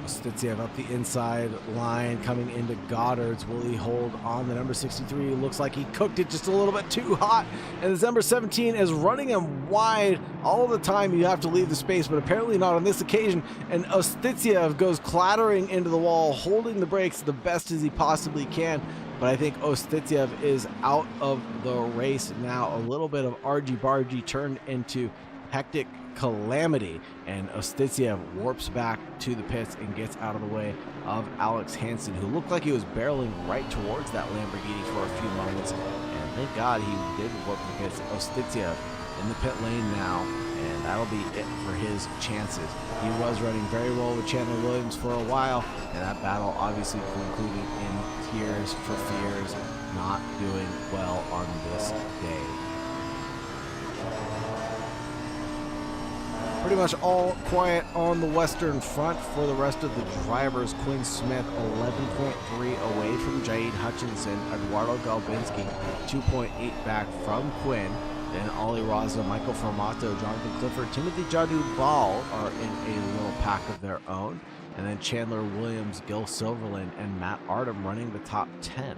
Ostitsiev up the inside line, coming into Goddard's. Will he hold on the number 63? Looks like he cooked it just a little bit too hot. And the number 17 is running him wide. All the time you have to leave the space, but apparently not on this occasion. And Ostitsiev goes clattering into the wall, holding the brakes the best as he possibly can. But I think Ostitsiev is out of the race now. A little bit of argy-bargy turned into hectic calamity, and Ostitsiev warps back to the pits and gets out of the way of Alex Hansen, who looked like he was barreling right towards that Lamborghini for a few moments. And thank God he did warp the pits. Ostitsiev in the pit lane now, and that'll be it for his chances. He was running very well with Chandler Williams for a while, and that battle obviously concluded in tears for fears, not doing well on this day. Pretty much all quiet on the western front for the rest of the drivers. Quinn Smith 11.3 away from Jaid Hutchinson. Eduardo Galbinski 2.8 back from Quinn. Then Ali Raza, Michael Formato, Jonathan Clifford, Timothy Jadu-Ball are in a little pack of their own. And then Chandler Williams, Gil Silverland, and Matt Artem running the top 10.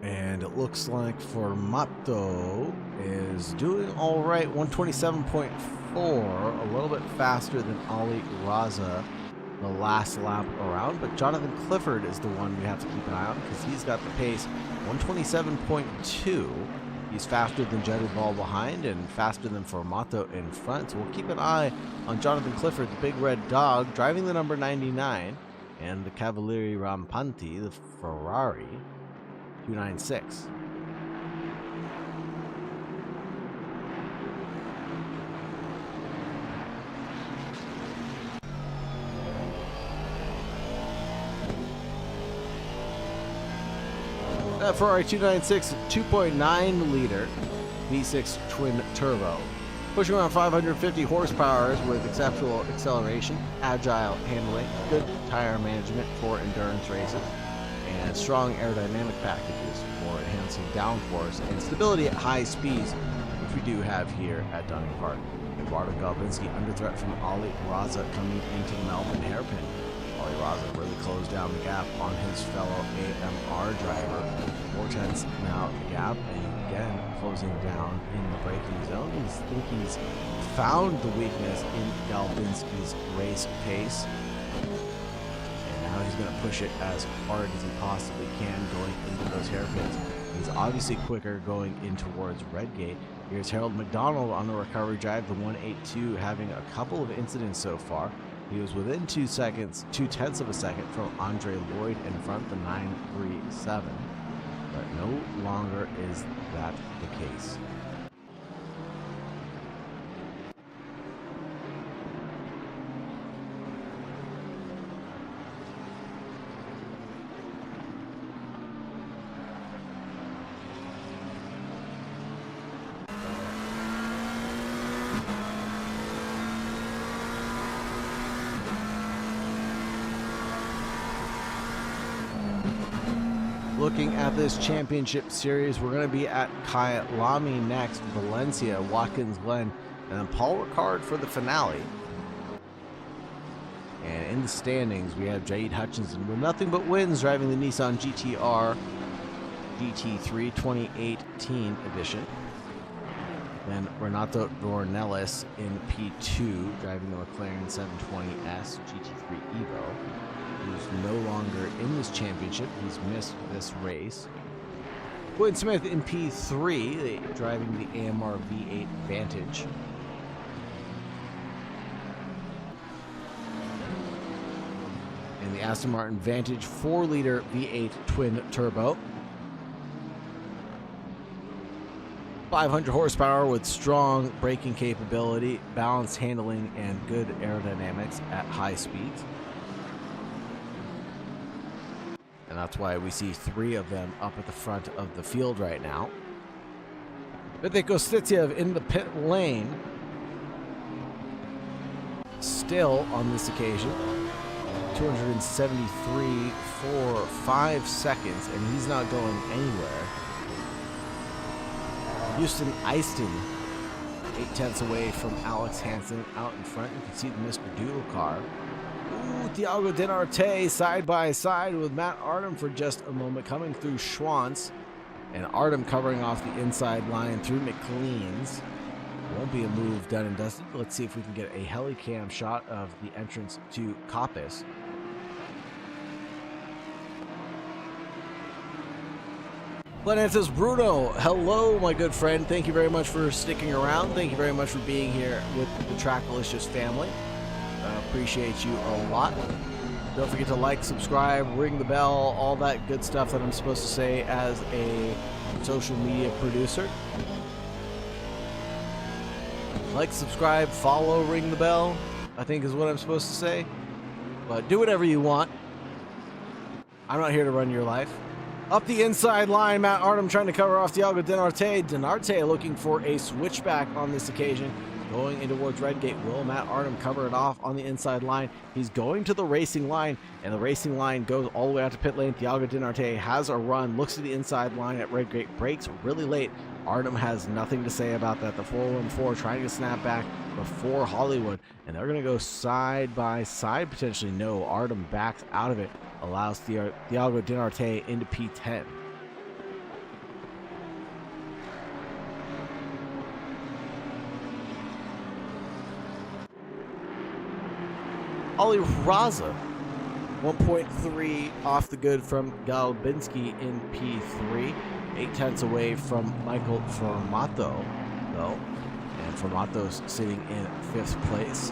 And it looks like Formato is doing all right, 127.4, a little bit faster than Ali Raza the last lap around, but Jonathan Clifford is the one we have to keep an eye on because he's got the pace, 127.2. He's faster than Jadu-Ball behind and faster than Formato in front, so we'll keep an eye on Jonathan Clifford, the big red dog, driving the number 99, and the Cavalieri Rampanti, the Ferrari 296. That Ferrari 296 2.9 liter V6 twin turbo, pushing around 550 horsepower with exceptional acceleration, agile handling, good tire management for endurance races, and strong aerodynamic packages for enhancing downforce and stability at high speeds, which we do have here at Donington Park. Eduardo Galbinski under threat from Ali Raza coming into the Melbourne hairpin. Ali Raza really closed down the gap on his fellow AMR driver. 4/10 now the gap, and again closing down in the braking zone. I think he's found the weakness in Galbinski's race pace, and now he's going to push it as hard as he possibly can going into those hairpins. He's obviously quicker going in towards Redgate. Here's Harold McDonald on the recovery drive, the 182, having a couple of incidents so far. He was within 2 seconds, 0.2 of a second from Andre Lloyd in front, the 937. But no longer is that the case. Looking at this championship series, we're going to be at Kyalami next, Valencia, Watkins Glen, and then Paul Ricard for the finale. And in the standings, we have Jaid Hutchinson with nothing but wins driving the Nissan GT-R GT3 2018 edition. Then Renato Dornelis in P2 driving the McLaren 720S GT3 Evo. Who's no longer in this championship. He's missed this race. Quinn Smith in P3, driving the AMR V8 Vantage. And the Aston Martin Vantage 4-liter V8 twin turbo. 500 horsepower with strong braking capability, balanced handling, and good aerodynamics at high speeds. And that's why we see 3 of them up at the front of the field right now. Vitek Ostitiev in the pit lane. Still on this occasion. 273 for 5 seconds, and he's not going anywhere. Houston Easton, 0.8 away from Alex Hansen out in front. You can see the Mr. Doodle car. Ooh, Thiago Dinarte side by side with Matt Artem for just a moment, coming through Schwantz, and Artem covering off the inside line through McLean's. Won't be a move done and dusted. Let's see if we can get a helicam shot of the entrance to Coppice. Planantis Bruno, hello my good friend. Thank you very much for sticking around. Thank you very much for being here with the TRACKILICIOUS family. Appreciate you a lot. Don't forget to like, subscribe, ring the bell, all that good stuff that I'm supposed to say as a social media producer. Like, subscribe, follow, ring the bell, I think is what I'm supposed to say. But do whatever you want. I'm not here to run your life. Up the inside line, Matt Artem trying to cover off Thiago Dinarte. Dinarte looking for a switchback on this occasion. Going in towards Redgate. Will Matt Artem cover it off on the inside line? He's going to the racing line, and the racing line goes all the way out to pit lane. Thiago Dinarte has a run, looks to the inside line at Redgate, brakes really late. Artem has nothing to say about that. The 414 trying to snap back before Hollywood, and they're going to go side by side potentially. No, Artem backs out of it, allows Thiago Dinarte into P10. Ali Raza, 1.3 off the good from Galbinski in P3. 0.8 away from Michael Formato, though. And Formato's sitting in 5th place.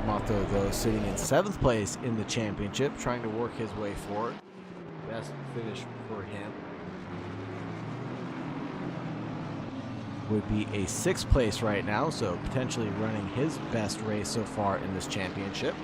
Formato, though, sitting in 7th place in the championship, trying to work his way forward. Best finish for him. would be a 6th place right now, so potentially running his best race so far in this championship.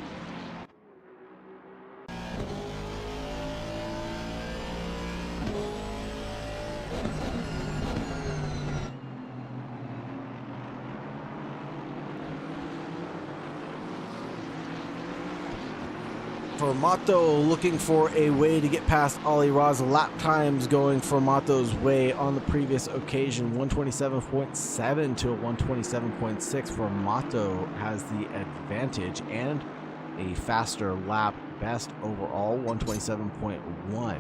Mato looking for a way to get past Ali Raz. Lap times going for Mato's way on the previous occasion, 127.7 to a 127.6 for Mato has the advantage and a faster lap best overall, 127.1.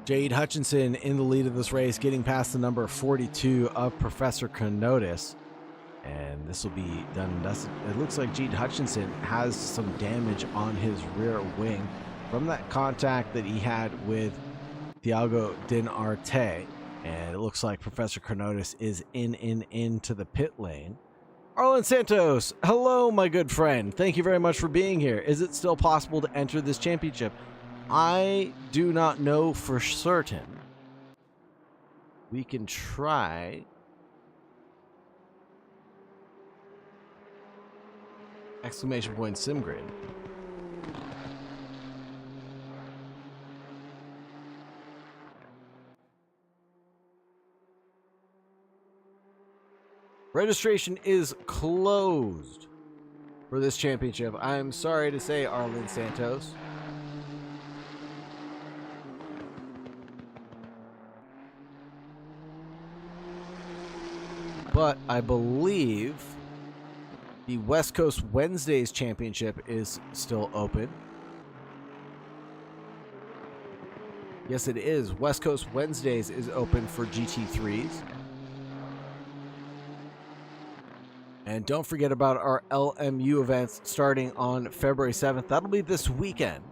Jade Hutchinson in the lead of this race, getting past the number 42 of Professor Kenotis. And this will be done. It looks like Jade Hutchinson has some damage on his rear wing from that contact that he had with Thiago Din Arte. And it looks like Professor Kenotis is into the pit lane. Arlen Santos, hello, my good friend. Thank you very much for being here. Is it still possible to enter this championship? I do not know for certain. We can try. Exclamation point SimGrid. Registration is closed for this championship. I'm sorry to say, Arlen Santos. But I believe the West Coast Wednesdays Championship is still open. Yes, it is. West Coast Wednesdays is open for GT3s. And don't forget about our LMU events starting on February 7th. That'll be this weekend.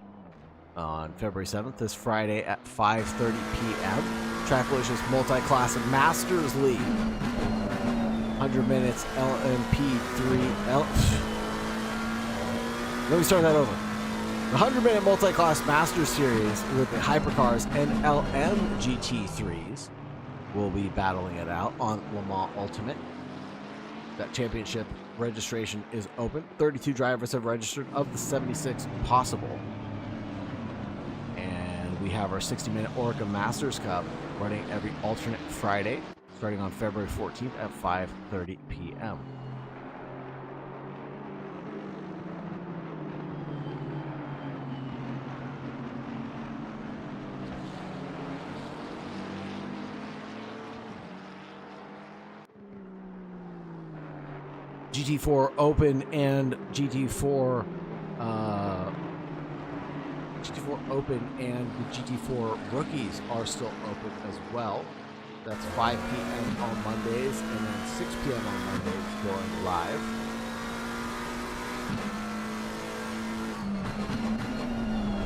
On February 7th, this Friday at 5:30 p.m. TRACKILICIOUS Multi-Class Masters League. 100 minutes LMP3. Let me start that over. The 100-minute multi-class Master Series with the Hypercars and LM GT3s will be battling it out on Le Mans Ultimate. That championship registration is open. 32 drivers have registered of the 76 possible. And we have our 60-minute Orica Masters Cup running every alternate Friday, starting on February 14th at 5:30 p.m. GT4 Open and GT4 Open and the GT4 Rookies are still open as well. That's 5 p.m. on Mondays and then 6 p.m. on Mondays going live.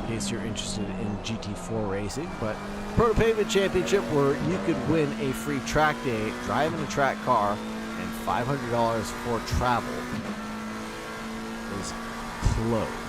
In case you're interested in GT4 racing, but Pro Pavement Championship, where you could win a free track day, driving a track car, and $500 for travel, is closed.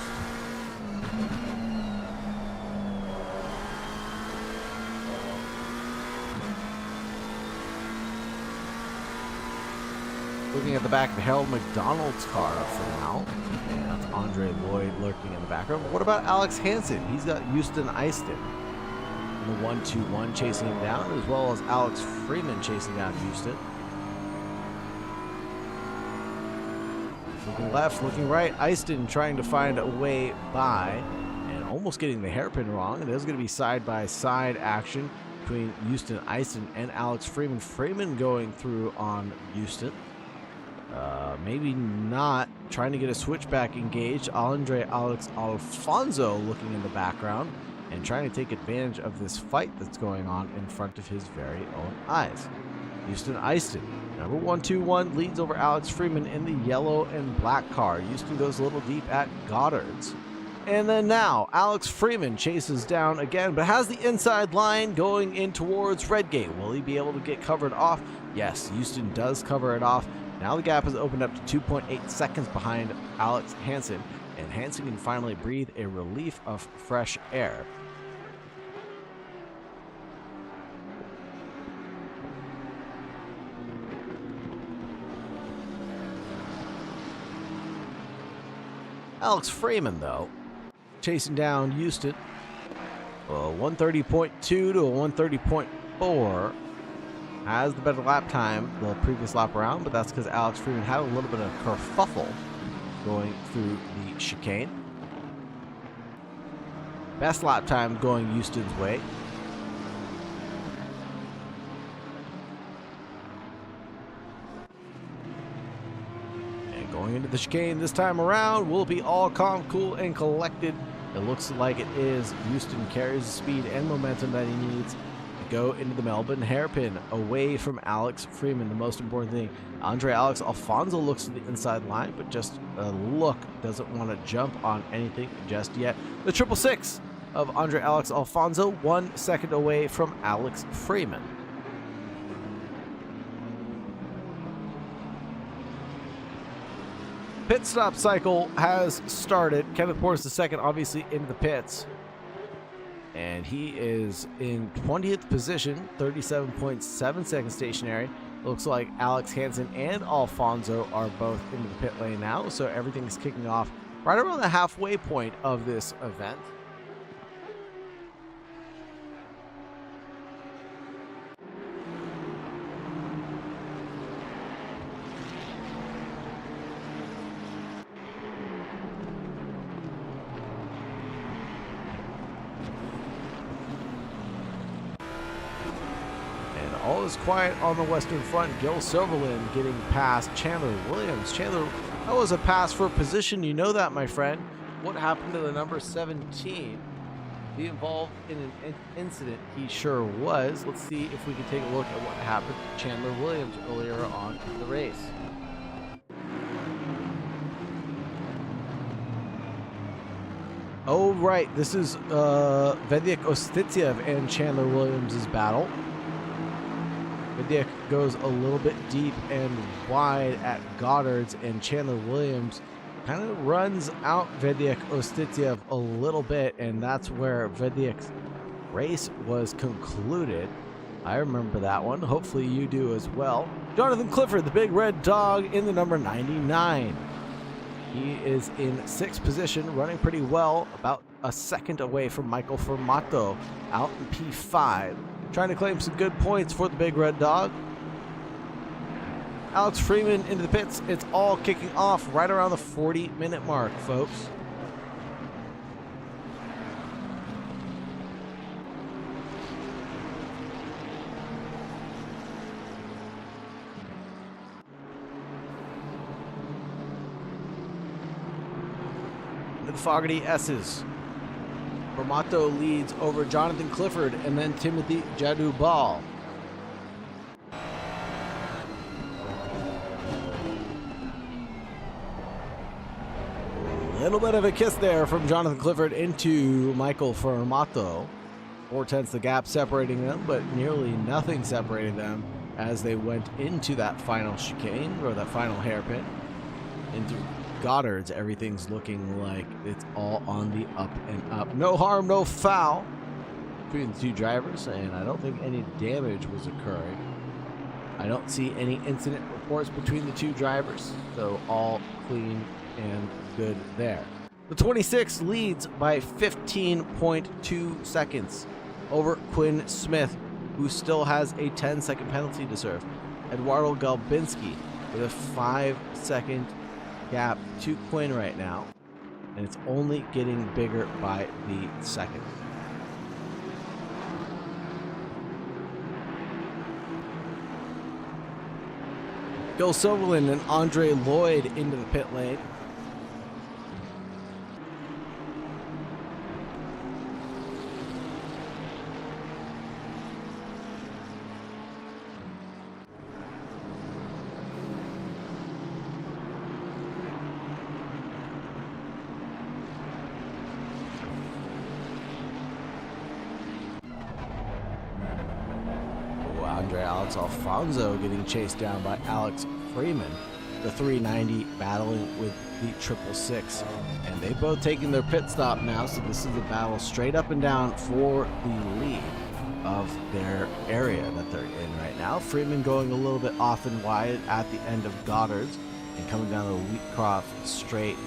Looking at the back of Harold McDonald's car for now, and that's Andre Lloyd lurking in the background. But what about Alex Hansen? He's got Houston Eiston in the 1-2-1 chasing him down, as well as Alex Freeman chasing down Houston. Looking left, looking right, Eiston trying to find a way by, and almost getting the hairpin wrong. And there's going to be side-by-side action between Houston Eiston and Alex Freeman. Freeman going through on Houston. Maybe not, trying to get a switchback engaged. Alex Alfonso looking in the background and trying to take advantage of this fight that's going on in front of his very own eyes. Houston Eiston, number 1-2-1, leads over Alex Freeman in the yellow and black car. Houston goes a little deep at Goddard's. And then now, Alex Freeman chases down again, but has the inside line going in towards Redgate. Will he be able to get covered off? Yes, Houston does cover it off. Now the gap has opened up to 2.8 seconds behind Alex Hansen, and Hansen can finally breathe a relief of fresh air. Alex Freeman, though, chasing down Houston. 130.2 to a 130.4. Has the better lap time the previous lap around, but that's because Alex Freeman had a little bit of kerfuffle going through the chicane. Best lap time going Houston's way. And going into the chicane this time around will be all calm, cool, and collected. It looks like it is. Houston carries the speed and momentum that he needs to go into the Melbourne hairpin away from Alex Freeman. The most important thing, Andre Alex Alfonso looks to the inside line, but just a look, doesn't want to jump on anything just yet. The 666 of Andre Alex Alfonso, 1 second away from Alex Freeman. Pit stop cycle has started. Kevin Portis II obviously in the pits. And he is in 20th position, 37.7 seconds stationary. Looks like Alex Hansen and Alfonso are both into the pit lane now. So everything is kicking off right around the halfway point of this event. All is quiet on the western front. Gil Silverland getting past Chandler Williams. Chandler, that was a pass for position. You know that, my friend. What happened to the number 17? Be involved in an incident? He sure was. Let's see if we can take a look at what happened to Chandler Williams earlier on in the race. Oh, right. This is Vedek Ostitsiev and Chandler Williams' battle. Vedek goes a little bit deep and wide at Goddard's, and Chandler Williams kind of runs out Vedek Ostitsiev a little bit, and that's where Vedek's race was concluded. I remember that one. Hopefully you do as well. Jonathan Clifford, the big red dog, in the number 99. He is in 6th position, running pretty well, about a second away from Michael Fermato out in P5. Trying to claim some good points for the big red dog. Alex Freeman into the pits. It's all kicking off right around the 40-minute mark, folks. Into the Fogarty S's. Fermato leads over Jonathan Clifford and then Timothy Jadubal. A little bit of a kiss there from Jonathan Clifford into Michael Fermato. 4/10 the gap separating them, but nearly nothing separating them as they went into that final chicane, or that final hairpin. Into Goddard's, everything's looking like it's all on the up and up. No harm, no foul between the two drivers, and I don't think any damage was occurring. I don't see any incident reports between the two drivers, so all clean and good there. The 26 leads by 15.2 seconds over Quinn Smith, who still has a 10-second penalty to serve. Eduardo Galbinski with a 5-second gap to Quinn right now, and it's only getting bigger by the second. Gil Silverland and Andre Lloyd into the pit lane. Andre Alex Alfonso getting chased down by Alex Freeman. The 390 battling with the 666. And they've both taken their pit stop now, so this is a battle straight up and down for the lead of their area that they're in right now. Freeman going a little bit off and wide at the end of Goddard's and coming down the Wheatcroft straight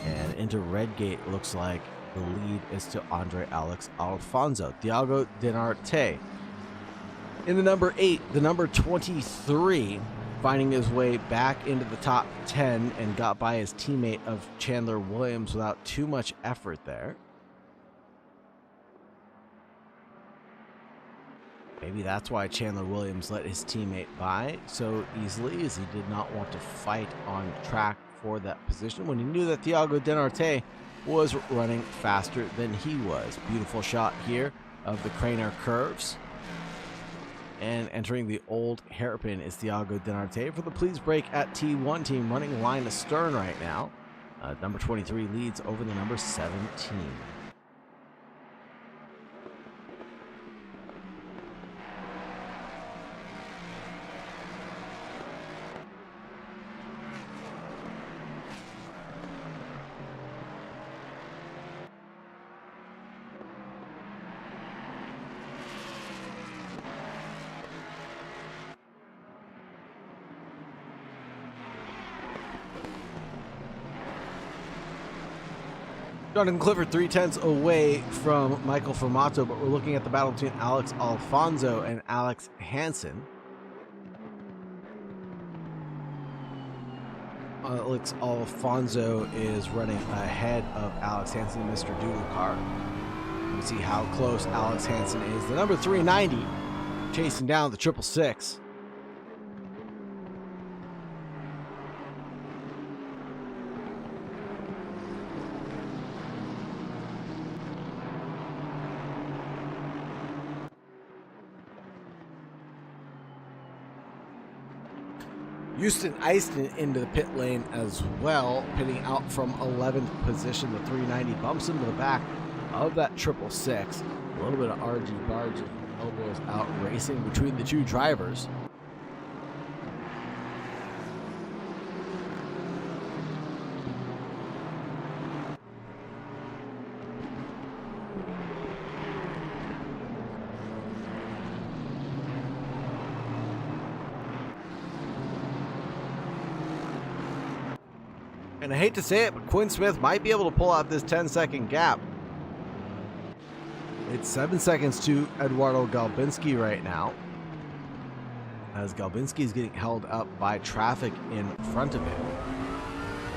and into Redgate. Looks like the lead is to Andre Alex Alfonso. Thiago Dinarte in the number 8, the number 23, finding his way back into the top 10 and got by his teammate of Chandler Williams without too much effort there. Maybe that's why Chandler Williams let his teammate by so easily, as he did not want to fight on track for that position when he knew that Thiago Dinarte was running faster than he was. Beautiful shot here of the Craner curves. And entering the old hairpin is Thiago Dinarte for the Please Break at T1 team, running line astern right now. Number 23 leads over the number 17. Jonathan Clifford 3/10 away from Michael Formato, but we're looking at the battle between Alex Alfonso and Alex Hansen. Alex Alfonso is running ahead of Alex Hansen, Mr. Doodle Car. We'll see how close Alex Hansen is. The number 390 chasing down the 666. Houston Easton into the pit lane as well, pitting out from 11th position. The 390 bumps into the back of that 666. A little bit of argy-bargy, elbows out racing between the two drivers. And I hate to say it, but Quinn Smith might be able to pull out this 10-second gap. It's 7 seconds to Eduardo Galbinski right now, as Galbinski is getting held up by traffic in front of him.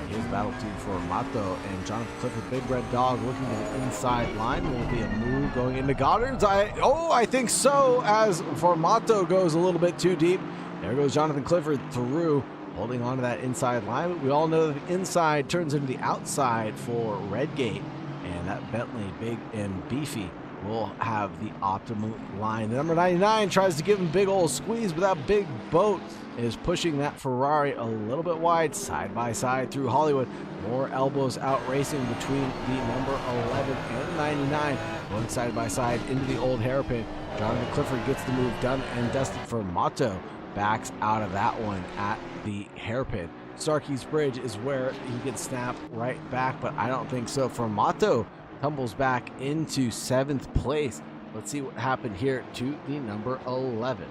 And here's battle between Formato and Jonathan Clifford. Big Red Dog looking to the inside line. Will be a move going into Goddard's? I think so, as Formato goes a little bit too deep. There goes Jonathan Clifford through, holding on to that inside line. But we all know that the inside turns into the outside for Redgate, and that Bentley, big and beefy, will have the optimal line. The number 99 tries to give him big old squeeze, but that big boat is pushing that Ferrari a little bit wide, side by side through Hollywood. More elbows out racing between the number 11 and 99, going side by side into the old hairpin. Jonathan Clifford gets the move done, and Dustin Formato backs out of that one at the hairpin. Starkey's Bridge is where he can snap right back, but I don't think so. Formato tumbles back into 7th place. Let's see what happened here to the number 11.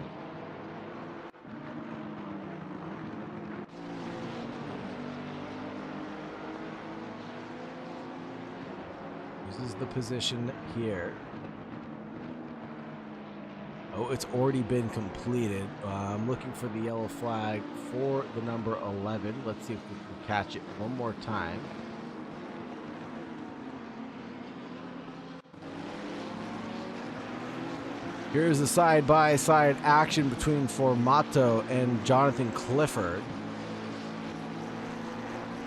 This is the position here. Oh, it's already been completed. I'm looking for the yellow flag for the number 11. Let's see if we can catch it one more time. Here's the side-by-side action between Formato and Jonathan Clifford.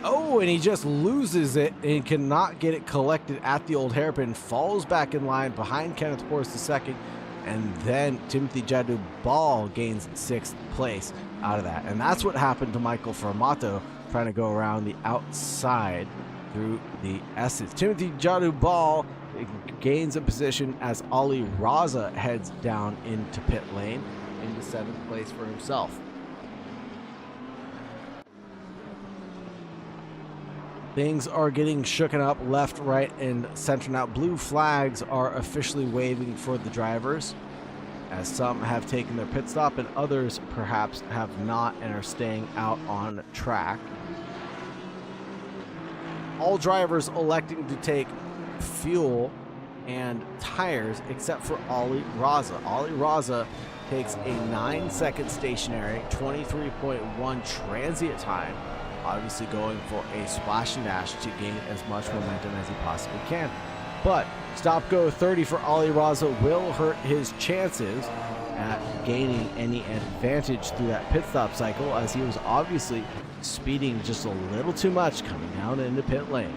Oh, and he just loses it and cannot get it collected at the old hairpin. Falls back in line behind Kenneth Porce II. And then Timothy Jadu-Ball gains 6th place out of that. And that's what happened to Michael Formato, trying to go around the outside through the S's. Timothy Jadu-Ball gains a position as Ali Raza heads down into pit lane. into 7th place for himself. Things are getting shooken up left, right, and center now. Blue flags are officially waving for the drivers, as some have taken their pit stop and others perhaps have not and are staying out on track. All drivers electing to take fuel and tires except for Ali Raza. Ali Raza takes a 9-second stationary, 23.1 transient time, obviously going for a splash and dash to gain as much momentum as he possibly can. But stop-go 30 for Ali Raza will hurt his chances at gaining any advantage through that pit stop cycle, as he was obviously speeding just a little too much coming down into pit lane.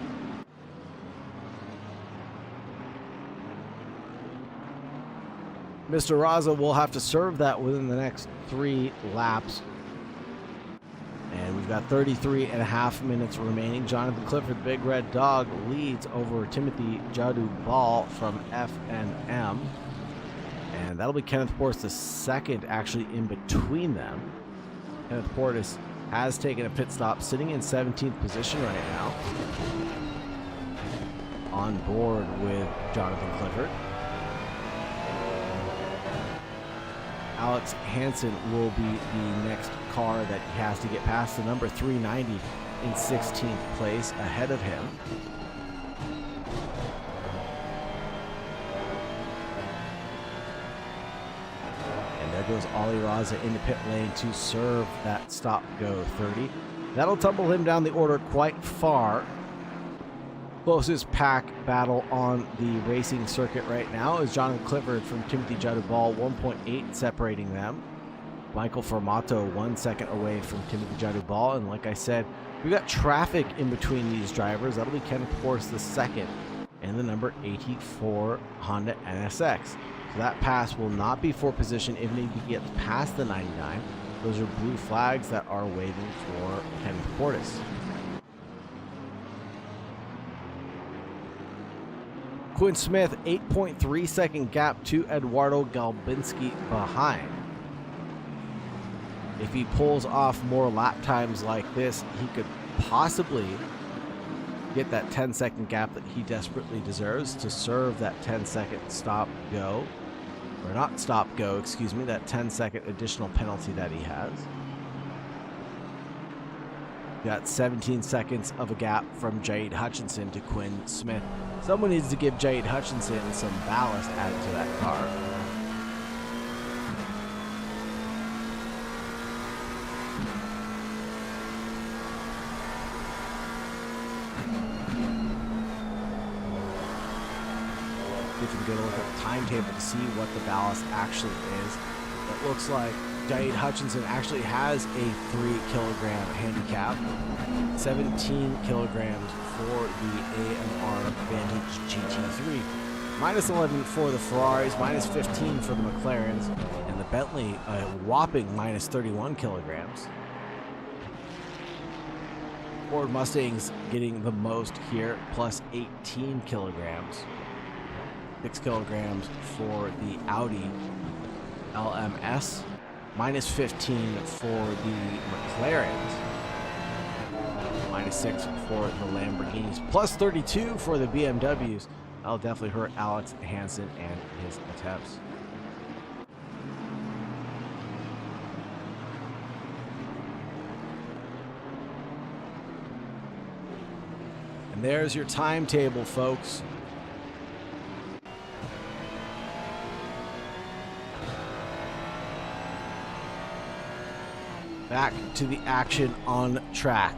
Mr. Raza will have to serve that within the next 3 laps. And we've got 33.5 minutes remaining. Jonathan Clifford, Big Red Dog, leads over Timothy Jadu Ball from F&M. And that'll be Kenneth Portis the second, actually, in between them. Kenneth Portis has taken a pit stop, sitting in 17th position right now, on board with Jonathan Clifford. Alex Hansen will be the next car that he has to get past, the number 390 in 16th place ahead of him. And there goes Ali Raza into pit lane to serve that stop-go 30. That'll tumble him down the order quite far. Closest pack battle on the racing circuit right now is Jonathan Clifford from Timothy Jadubal, 1.8 separating them. Michael Formato 1 second away from Timothy Jadubal, and like I said, we got traffic in between these drivers. That'll be Kenneth Portis the second and the number 84 Honda NSX. So that pass will not be for position even if he gets past the 99. Those are blue flags that are waving for Kenneth Portis. Quinn Smith, 8.3 second gap to Eduardo Galbinski behind. If he pulls off more lap times like this, he could possibly get that 10-second gap that he desperately deserves to serve that 10-second stop-go. Or not stop-go, excuse me, that 10-second additional penalty that he has. Got 17 seconds of a gap from Jade Hutchinson to Quinn Smith. Someone needs to give Jade Hutchinson some ballast added to that car. If you can get a look at the timetable to see what the ballast actually is, it looks like Jade Hutchinson actually has a 3-kilogram handicap, 17 kilograms for the AMR Vantage GT3, minus 11 for the Ferraris, minus 15 for the McLarens, and the Bentley a whopping minus 31 kilograms. Ford Mustang's getting the most here, plus 18 kilograms. 6 kilograms for the Audi LMS, minus 15 for the McLarens, minus 6 for the Lamborghinis, plus 32 for the BMWs. That'll definitely hurt Alex Hansen and his attempts. And there's your timetable, folks. Back to the action on track.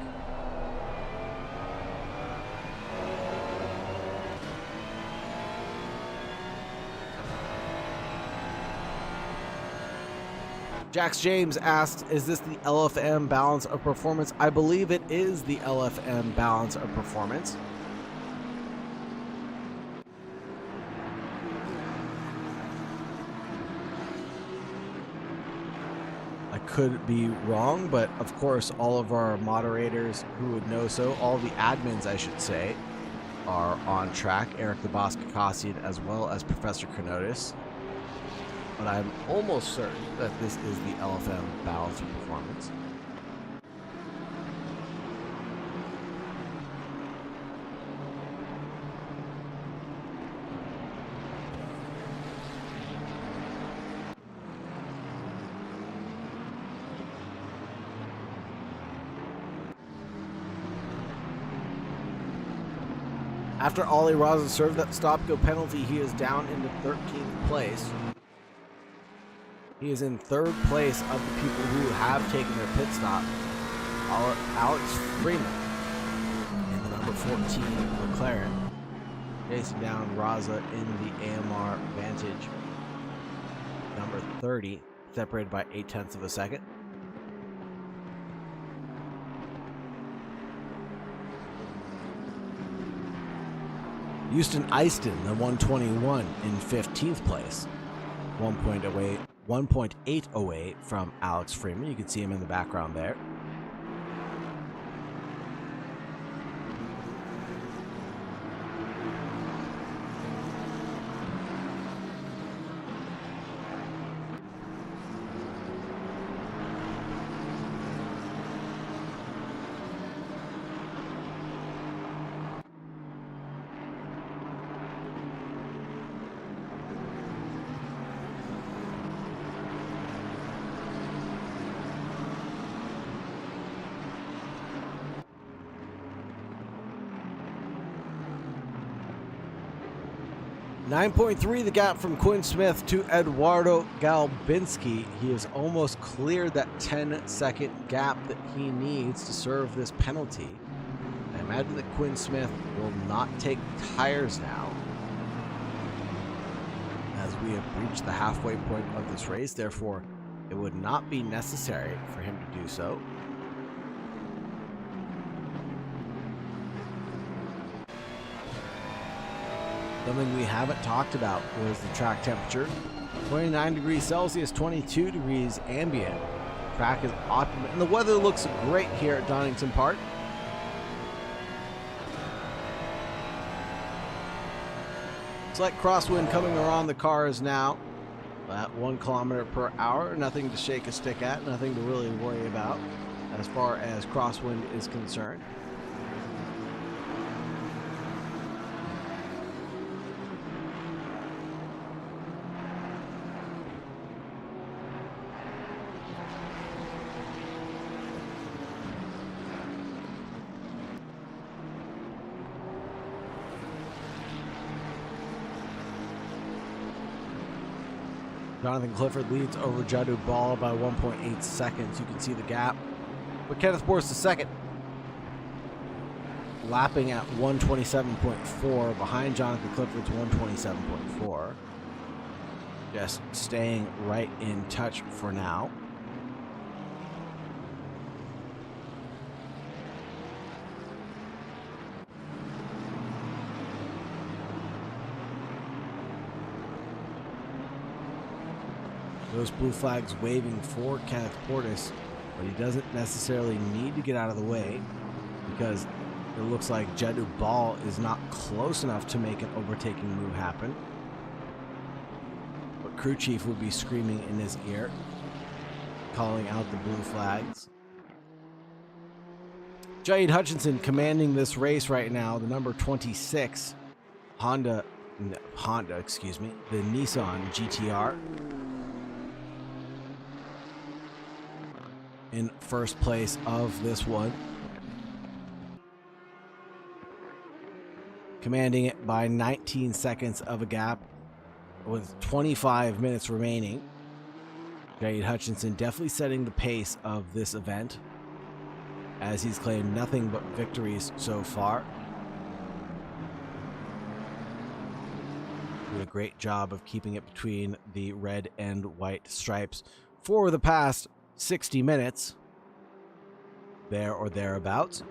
Jax James asked, is this the LFM balance of performance? I believe it is the LFM balance of performance. Could be wrong, but of course all of our moderators who would know so, all the admins I should say, are on track. Eric the Boss Kakasian as well as Professor Kenotis but I'm almost certain that this is the LFM balance performance. After Ali Raza served that stop-go penalty, he is down into 13th place. He is in 3rd place of the people who have taken their pit stop. Alex Freeman in the number 14 McLaren, chasing down Raza in the AMR Vantage. Number 30, separated by 0.8 of a second. Houston Eiston, the 121, in 15th place, 1.8 away from Alex Freeman. You can see him in the background there. .3 the gap from Quinn Smith to Eduardo Galbinski. He has almost cleared that 10-second gap that he needs to serve this penalty. I imagine that Quinn Smith will not take tires now, as we have reached the halfway point of this race. Therefore, it would not be necessary for him to do so. Something we haven't talked about was the track temperature. 29 degrees Celsius, 22 degrees ambient. Track is optimum, and the weather looks great here at Donington Park. Slight crosswind coming around the cars now at 1 kilometer per hour. Nothing to shake a stick at, nothing to really worry about as far as crosswind is concerned. Jonathan Clifford leads over Jadu Ball by 1.8 seconds. You can see the gap. But Kenneth Bourse II lapping at 127.4 behind Jonathan Clifford's 127.4. Just staying right in touch for now. Those blue flags waving for Kenneth Portis, but he doesn't necessarily need to get out of the way because it looks like Jadu Ball is not close enough to make an overtaking move happen. But crew chief will be screaming in his ear, calling out the blue flags. Jaid Hutchinson commanding this race right now, the number 26 the Nissan GTR. In first place of this one, commanding it by 19 seconds of a gap with 25 minutes remaining. Jaid Hutchinson definitely setting the pace of this event, as he's claimed nothing but victories so far. Doing a great job of keeping it between the red and white stripes for the past 60 minutes, there or thereabouts.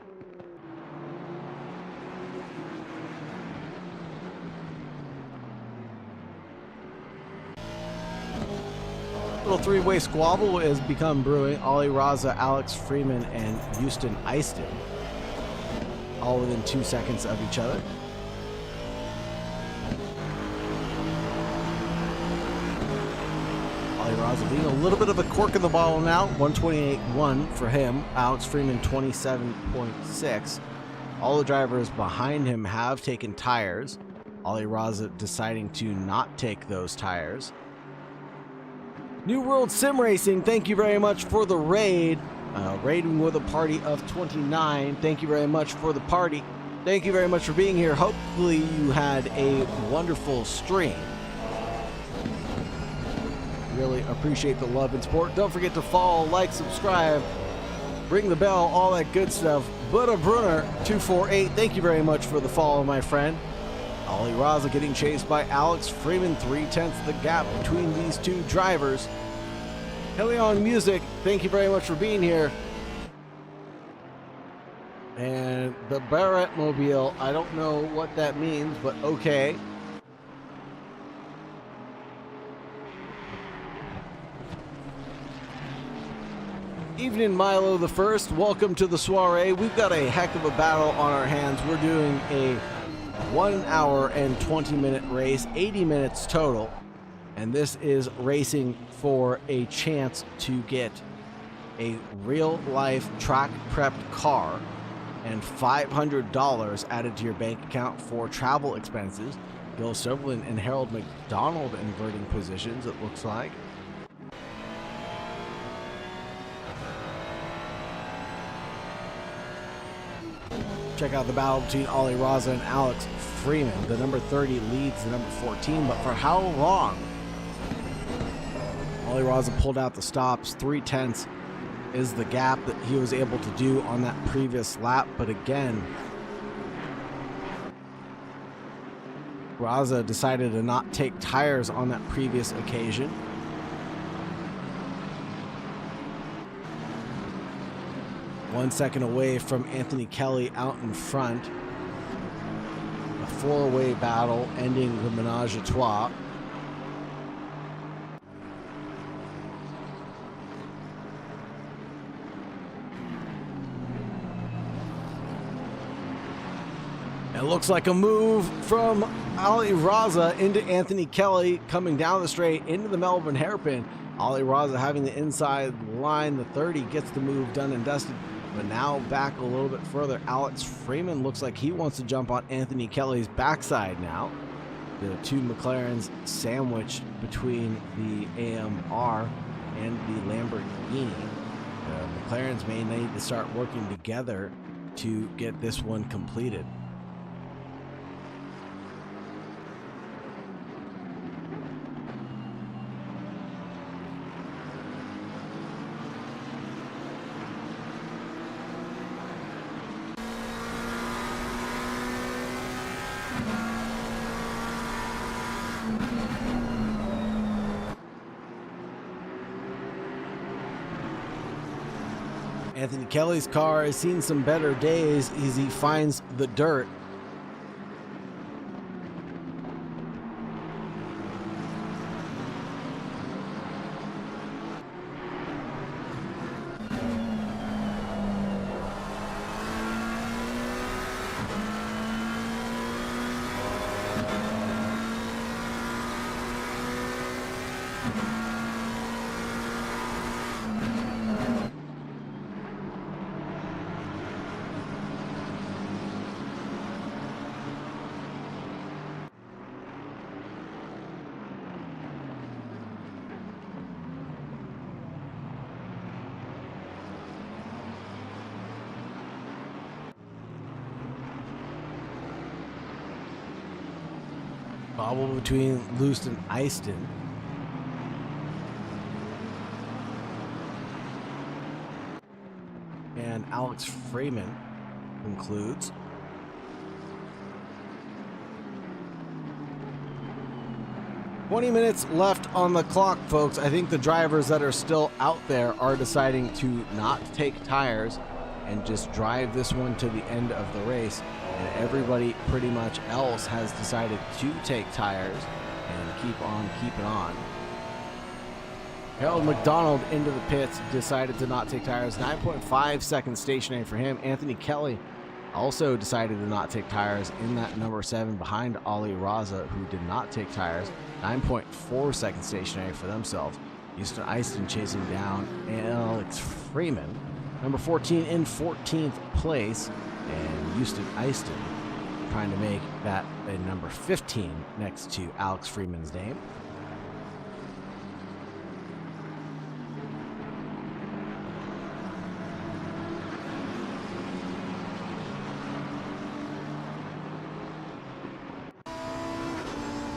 Little three-way squabble has become brewing. Ali Raza, Alex Freeman, and Houston Eiston, all within 2 seconds of each other. Raza being a little bit of a cork in the bottle now. 128.1 for him. Alex Freeman 27.6. All the drivers behind him have taken tires. Ali Raza deciding to not take those tires. New World Sim Racing, thank you very much for the raid. Raiding with a party of 29. Thank you very much for the party. Thank you very much for being here. Hopefully you had a wonderful stream. Really appreciate the love and support. Don't forget to follow, like, subscribe, ring the bell, all that good stuff. Buddha Brunner 248, thank you very much for the follow, my friend. Ali Raza getting chased by Alex Freeman, 3/10 the gap between these two drivers. Helion Music, thank you very much for being here. And the Barrett Mobile, I don't know what that means, but okay. Evening Milo the First, welcome to the soiree. We've got a heck of a battle on our hands. We're doing a 1 hour and 20-minute race, 80 minutes total. And this is racing for a chance to get a real-life track-prepped car and $500 added to your bank account for travel expenses. Gil Soberlin and Harold McDonald inverting positions, it looks like. Check out the battle between Ali Raza and Alex Freeman. The number 30 leads the number 14, but for how long? Ali Raza pulled out the stops. 3/10 is the gap that he was able to do on that previous lap, but again, Raza decided to not take tires on that previous occasion. One second away from Anthony Kelly out in front. A four-way battle ending the menage a trois. It looks like a move from Ali Raza into Anthony Kelly coming down the straight into the Melbourne hairpin. Ali Raza having the inside line. The 30 gets the move done and dusted. But now back a little bit further. Alex Freeman looks like he wants to jump on Anthony Kelly's backside now. The two McLarens sandwiched between the AMR and the Lamborghini. The McLarens may need to start working together to get this one completed. Anthony Kelly's car has seen some better days as he finds the dirt. Bobble between Lust and Easton. And Alex Freeman concludes. "20 minutes left on the clock, folks. I think the drivers that are still out there are deciding to not take tires and just drive this one to the end of the race. And everybody pretty much else has decided to take tires and keep on keeping on. Harold McDonald into the pits, decided to not take tires. 9.5 seconds stationary for him. Anthony Kelly also decided to not take tires in that number 7 behind Ali Raza, who did not take tires. 9.4 seconds stationary for themselves. Houston Eiston chasing down Alex Freeman. Number 14 in 14th place. And Houston Eiston trying to make that a number 15 next to Alex Freeman's name.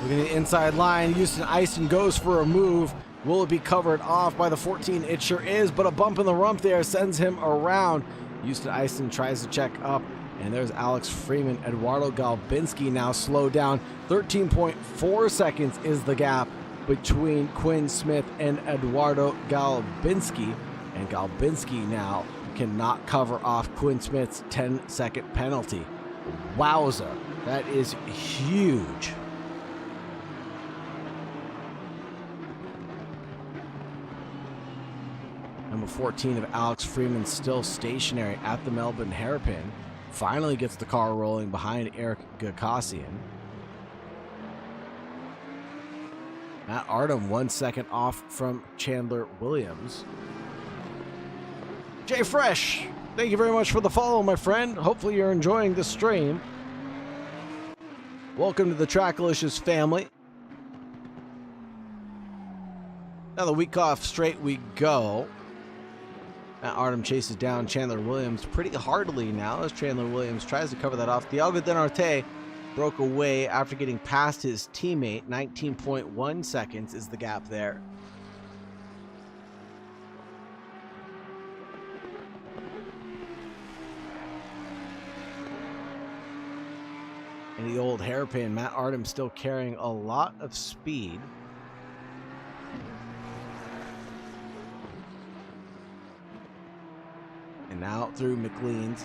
Looking at the inside line, Houston Eiston goes for a move. Will it be covered off by the 14? It sure is, but a bump in the rump there sends him around. Houston Eiston tries to check up, and there's Alex Freeman. Eduardo Galbinski now slowed down. 13.4 seconds is the gap between Quinn Smith and Eduardo Galbinski. And Galbinski now cannot cover off Quinn Smith's 10-second penalty. Wowza, that is huge. Number 14 of Alex Freeman still stationary at the Melbourne hairpin. Finally gets the car rolling behind Eric Gakassian. Matt Artem 1 second off from Chandler Williams. Jay Fresh, thank you very much for the follow, my friend. Hopefully you're enjoying the stream. Welcome to the Trackalicious family. Another week off straight we go. Matt Artem chases down Chandler Williams pretty heartily now as Chandler Williams tries to cover that off. Thiago Denarte broke away after getting past his teammate. 19.1 seconds is the gap there. And the old hairpin, Matt Artem still carrying a lot of speed. And now through McLean's.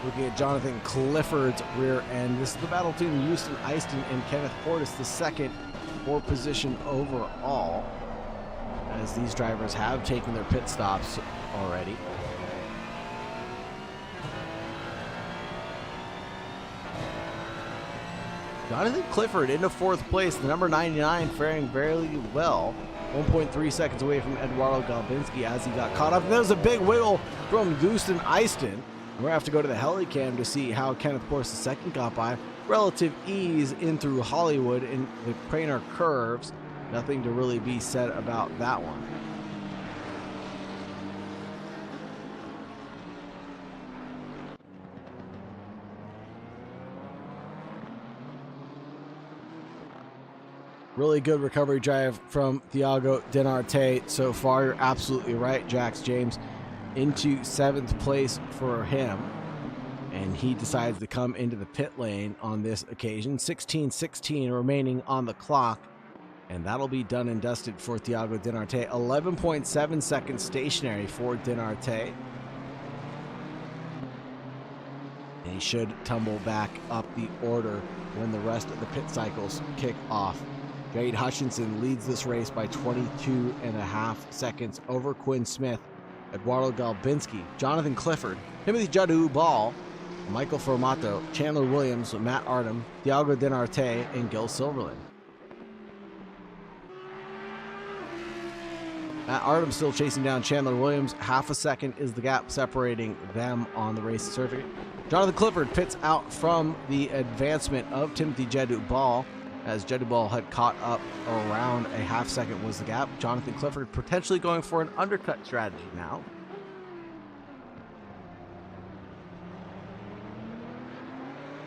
Looking at Jonathan Clifford's rear end. This is the battle between Houston Eiston and Kenneth Portis, the second for position overall, as these drivers have taken their pit stops already. Jonathan Clifford into fourth place, the number 99 faring very well. 1.3 seconds away from Eduardo Galbinski as he got caught up. And there was a big wiggle from Houston Eiston. We're going to have to go to the helicam to see how Kenneth Portis II got by. Relative ease in through Hollywood in the Craner curves. Nothing to really be said about that one. Really good recovery drive from Thiago Denarte so far. You're absolutely right, Jax James. Into 7th place for him. And he decides to come into the pit lane on this occasion. 16:16 remaining on the clock. And that'll be done and dusted for Thiago Denarte. 11.7 seconds stationary for Denarte. And he should tumble back up the order when the rest of the pit cycles kick off. Jade Hutchinson leads this race by 22.5 seconds over Quinn Smith, Eduardo Galbinski, Jonathan Clifford, Timothy Jadu-Ball, Michael Formato, Chandler Williams, Matt Artem, Thiago Denarte, and Gil Silverland. Matt Artem still chasing down Chandler Williams. Half a second is the gap separating them on the race certificate. Jonathan Clifford pits out from the advancement of Timothy Jadu-Ball, as Jadu-Ball had caught up around a half second was the gap. Jonathan Clifford potentially going for an undercut strategy now.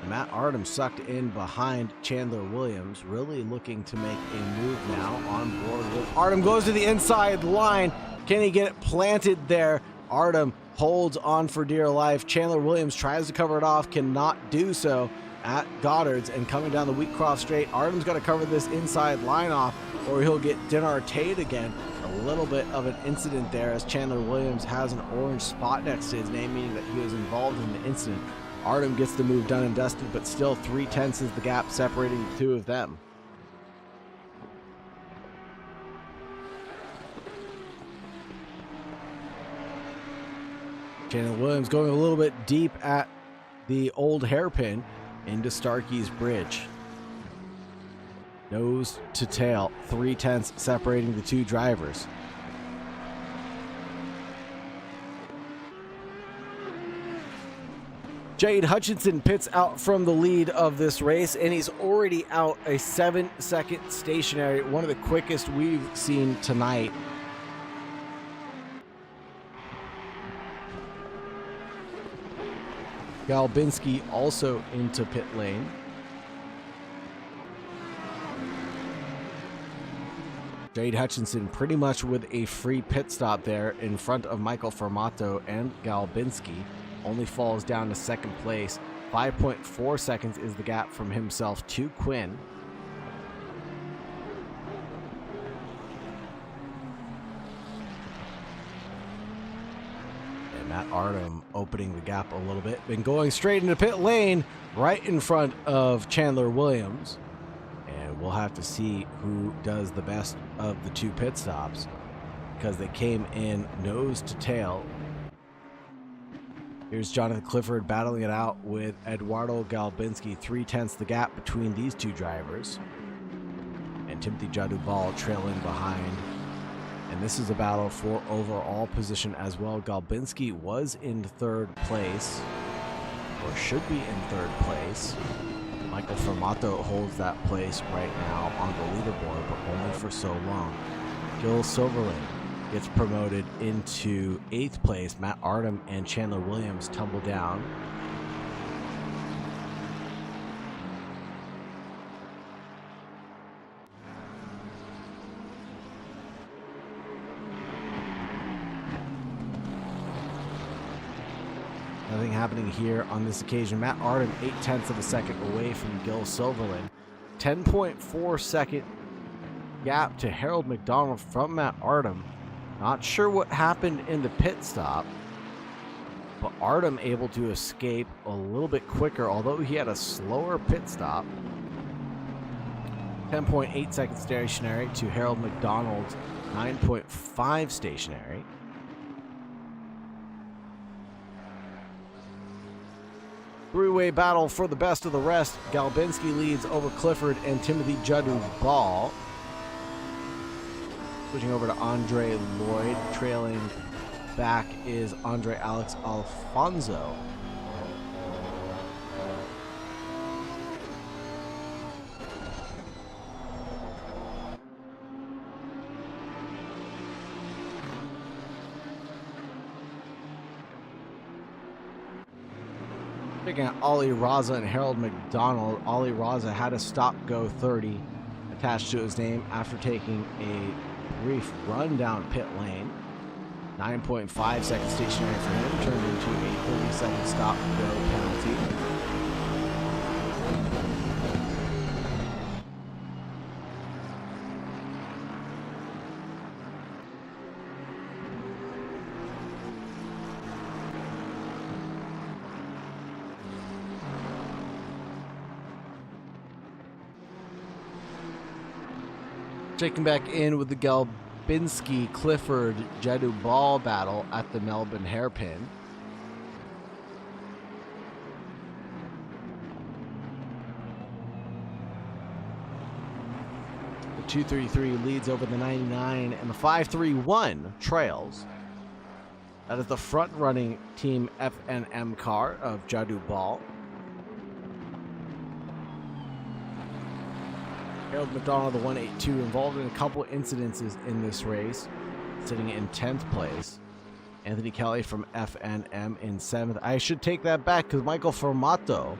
Matt Artem sucked in behind Chandler Williams, really looking to make a move now on board with Artem. Goes to the inside line. Can he get it planted there? Artem holds on for dear life. Chandler Williams tries to cover it off, cannot do so at Goddard's, and coming down the Wheatcroft straight. Artem's got to cover this inside line off or he'll get Denarte again. A little bit of an incident there as Chandler Williams has an orange spot next to his name, meaning that he was involved in the incident. Artem gets the move done and dusted, but still 3/10 is the gap separating the two of them. Chandler Williams going a little bit deep at the old hairpin into Starkey's Bridge. Nose to tail, 0.3 separating the two drivers. Jade Hutchinson pits out from the lead of this race, and he's already out a 7-second stationary, one of the quickest we've seen tonight. Galbinski also into pit lane. Jade Hutchinson pretty much with a free pit stop there in front of Michael Formato and Galbinski. Only falls down to second place. 5.4 seconds is the gap from himself to Quinn. And Matt Artem opening the gap a little bit. Been going straight into pit lane right in front of Chandler Williams. And we'll have to see who does the best of the two pit stops, because they came in nose to tail. Here's Jonathan Clifford battling it out with Eduardo Galbinski. 0.3 the gap between these two drivers. And Timothy Jadubal trailing behind. And this is a battle for overall position as well. Galbinski was in third place, or should be in third place. Michael Formato holds that place right now on the leaderboard, but only for so long. Gil Silverland gets promoted into 8th place. Matt Artem and Chandler Williams tumble down. Nothing happening here on this occasion. Matt Artem 0.8 of a second away from Gil Silverland. 10.4 second gap to Harold McDonald from Matt Artem. Not sure what happened in the pit stop, but Artem able to escape a little bit quicker, although he had a slower pit stop. 10.8 seconds stationary to Harold McDonald's 9.5 stationary. Three-way battle for the best of the rest. Galbinski leads over Clifford and Timothy Jadubal. Switching over to Andre Lloyd. Trailing back is Andre Alex Alfonso. Picking out Ollie Raza and Harold McDonald. Ollie Raza had a stop-go 30 attached to his name after taking a brief run down pit lane. 9.5 seconds stationary for him, turned into a 30-second stop-go penalty. Checking back in with the Galbinski Clifford Jadubal battle at the Melbourne hairpin. The 233 leads over the 99, and the 531 trails. That is the front-running Team FNM car of Jadubal. Harold McDonald, the 182, involved in a couple incidences in this race, sitting in 10th place. Anthony Kelly from FNM in 7th. I should take that back because Michael Formato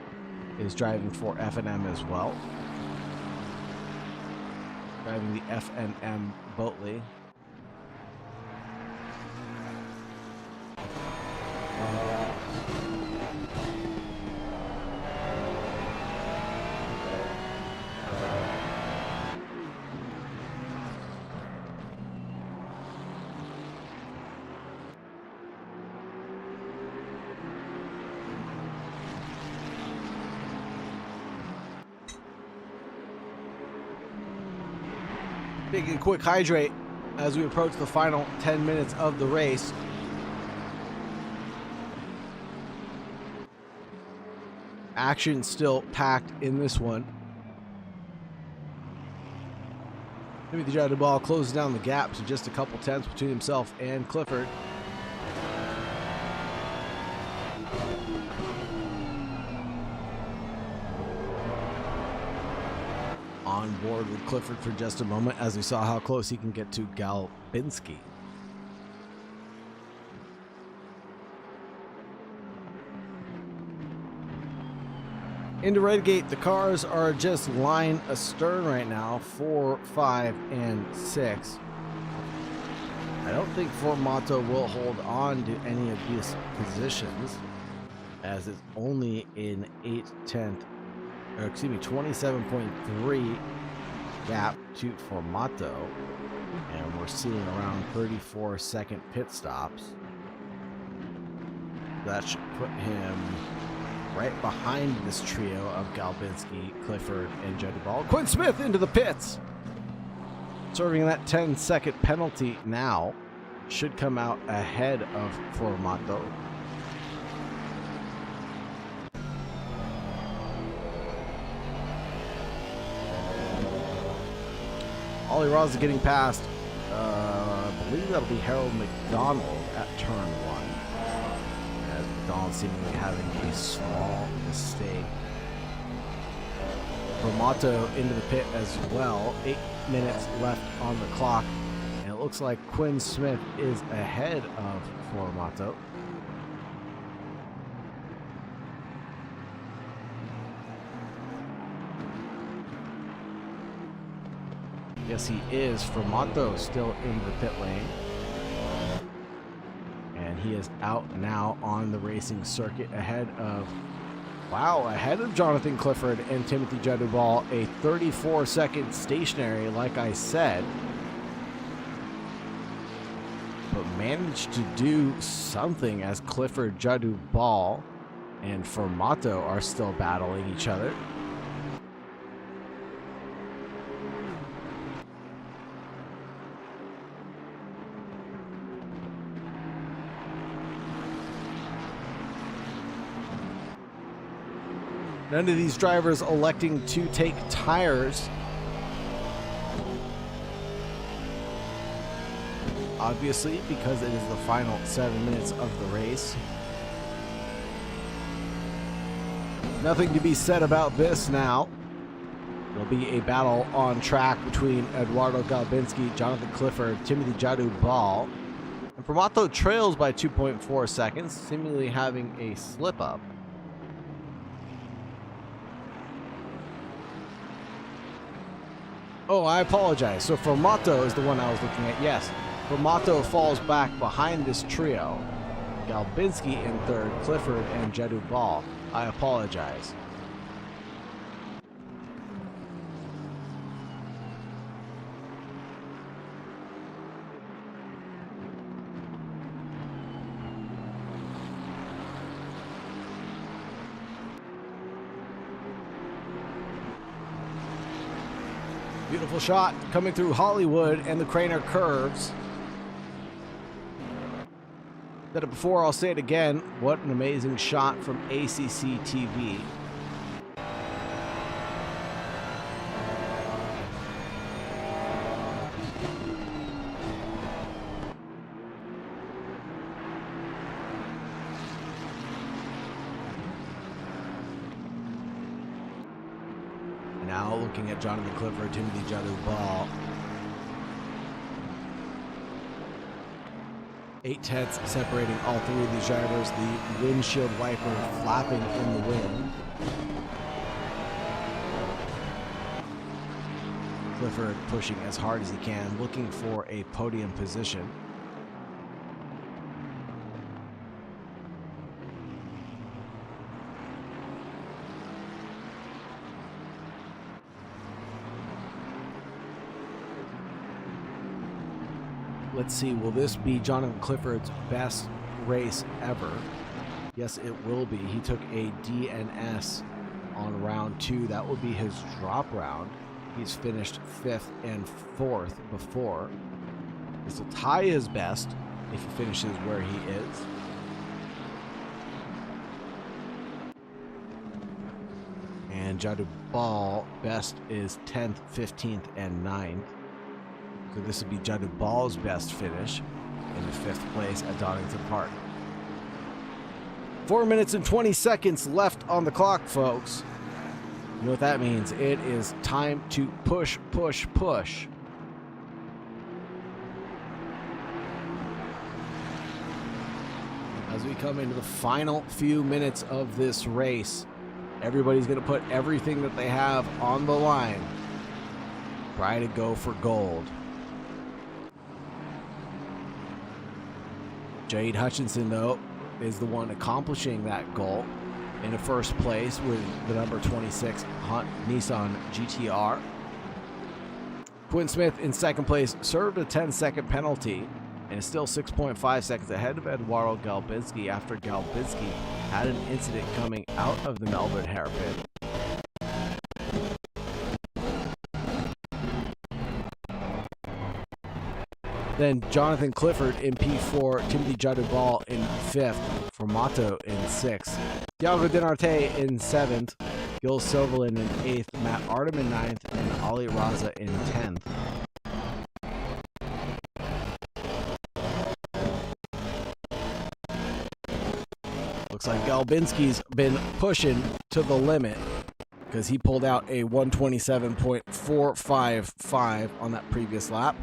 is driving for FNM as well. Driving the FNM Boatley. Taking a quick hydrate as we approach the final 10 minutes of the race. Action still packed in this one. Timothy Jadubal closes down the gap to just a couple tenths between himself and Clifford. On board with Clifford for just a moment as we saw how close he can get to Galbinski. Into Redgate, the cars are just line astern right now, 4, 5, and 6. I don't think Formato will hold on to any of these positions, as it's only in 27.3 gap to Formato, and we're seeing around 34-second pit stops. That should put him right behind this trio of Galbinski, Clifford, and Jadubal. Quinn Smith into the pits, serving that 10-second penalty now. Should come out ahead of Formato. Ollie Ross is getting past, I believe that'll be Harold McDonald at turn 1. As McDonald seemingly having a small mistake. Formato into the pit as well. 8 minutes left on the clock. And it looks like Quinn Smith is ahead of Formato. Yes, he is. Formato still in the pit lane. And he is out now on the racing circuit ahead of, ahead of Jonathan Clifford and Timothy Jadubal. A 34-second stationary, like I said. But managed to do something as Clifford, Jadubal, and Formato are still battling each other. None of these drivers electing to take tires. Obviously, because it is the final 7 minutes of the race. Nothing to be said about this now. There'll be a battle on track between Eduardo Galbinski, Jonathan Clifford, Timothy Jadubal. And Formato trails by 2.4 seconds, seemingly having a slip-up. Oh, I apologize. So Formato is the one I was looking at. Yes, Formato falls back behind this trio. Galbinski in third, Clifford and Jadubal. I apologize. Beautiful shot coming through Hollywood and the Craner curves. Said it before, I'll say it again. What an amazing shot from ACC TV. Now looking at Jonathan Clifford, Timothy Jadubal. 8 tenths separating all three of these drivers. The windshield wiper flapping in the wind. Clifford pushing as hard as he can, looking for a podium position. Let's see, will this be Jonathan Clifford's best race ever? Yes, it will be. He took a DNS on round 2. That will be his drop round. He's finished 5th and 4th before. This will tie his best if he finishes where he is. And Jadubal best is 10th, 15th, and 9th. So this would be Jadu Ball's best finish in the 5th place at Donington Park. 4 minutes and 20 seconds left on the clock, folks. You know what that means? It is time to push, push, push. As we come into the final few minutes of this race, everybody's going to put everything that they have on the line. Try to go for gold. Jade Hutchinson, though, is the one accomplishing that goal in the 1st place with the number 26 Hunt Nissan GTR. Quinn Smith in 2nd place served a 10-second penalty and is still 6.5 seconds ahead of Eduardo Galbinski after Galbinski had an incident coming out of the Melbourne hairpin. Then Jonathan Clifford in P4, Timothy Jadubal in 5th, Formato in 6th, Thiago Dinarte in 7th, Gil Silverlin in 8th, Matt Artem in 9th, and Ali Raza in 10th. Looks like Galbinski's been pushing to the limit because he pulled out a 127.455 on that previous lap.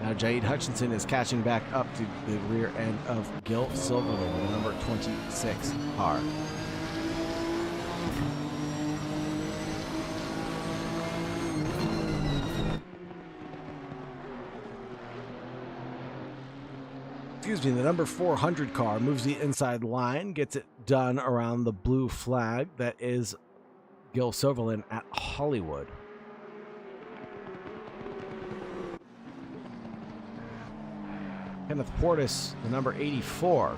Now Jade Hutchinson is catching back up to the rear end of Gil Silverlin, the number 26 car. Excuse me, the number 400 car moves the inside line, gets it done around the blue flag that is Gil Silverlin at Hollywood. Kenneth Portis, the number 84,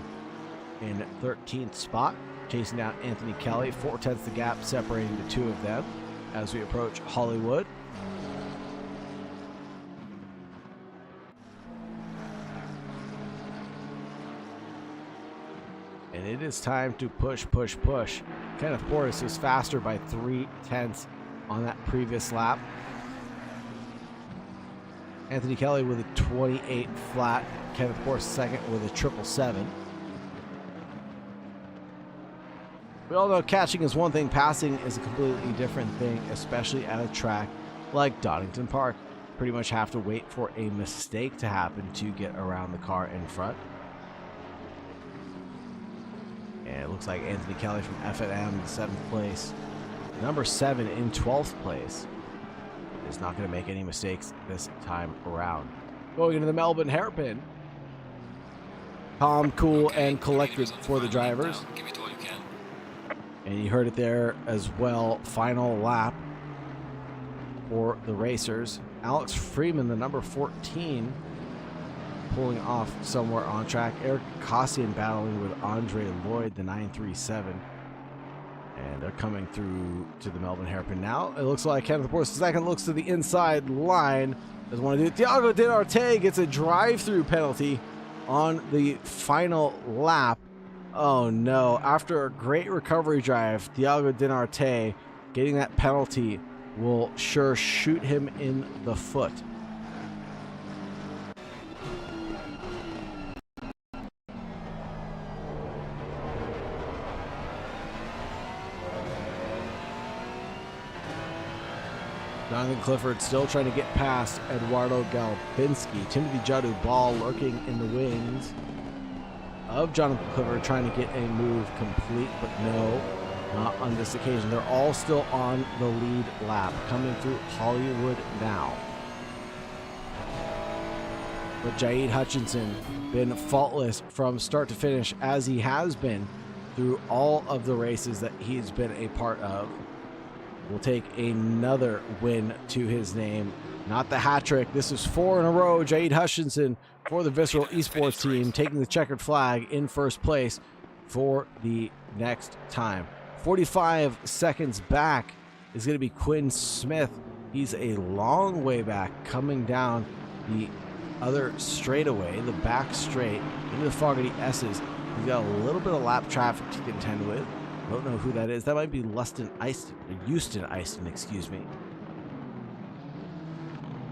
in 13th spot, chasing down Anthony Kelly. 4/10 the gap separating the two of them as we approach Hollywood. And it is time to push, push, push. Kenneth Portis was faster by 3/10 on that previous lap. Anthony Kelly with a 28 flat. Kenneth Portis second with a 777. We all know catching is one thing, passing is a completely different thing, especially at a track like Donington Park. Pretty much have to wait for a mistake to happen to get around the car in front. And it looks like Anthony Kelly from F&M in 7th place. Number 7 in 12th place is not going to make any mistakes this time around. Going into the Melbourne hairpin. Calm, cool, and collected for the drivers. Give it all you can. And you heard it there as well. Final lap for the racers. Alex Freeman, the number 14, pulling off somewhere on track. Eric Kossian battling with Andre Lloyd, the 937. And they're coming through to the Melbourne hairpin now. It looks like Kenneth Portis second looks to the inside line. Doesn't want to do it. Thiago Dinarte gets a drive-through penalty on the final lap. Oh no. After a great recovery drive, Thiago Dinarte getting that penalty will sure shoot him in the foot. Jonathan Clifford still trying to get past Eduardo Galbinski. Timothy Jadubal lurking in the wings of Jonathan Clifford, trying to get a move complete, but no, not on this occasion. They're all still on the lead lap, coming through Hollywood now. But Jade Hutchinson been faultless from start to finish, as he has been through all of the races that he's been a part of. Will take another win to his name. Not the hat trick. This is 4 in a row. Jade Hutchinson for the Visceral Esports team, taking the checkered flag in first place for the next time. 45 seconds back is going to be Quinn Smith. He's a long way back, coming down the other straightaway, the back straight into the Fogarty S's. He's got a little bit of lap traffic to contend with. Don't know who that is. That might be Houston Eiston, excuse me.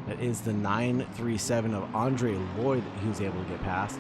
That is the 937 of Andre Lloyd that he was able to get past,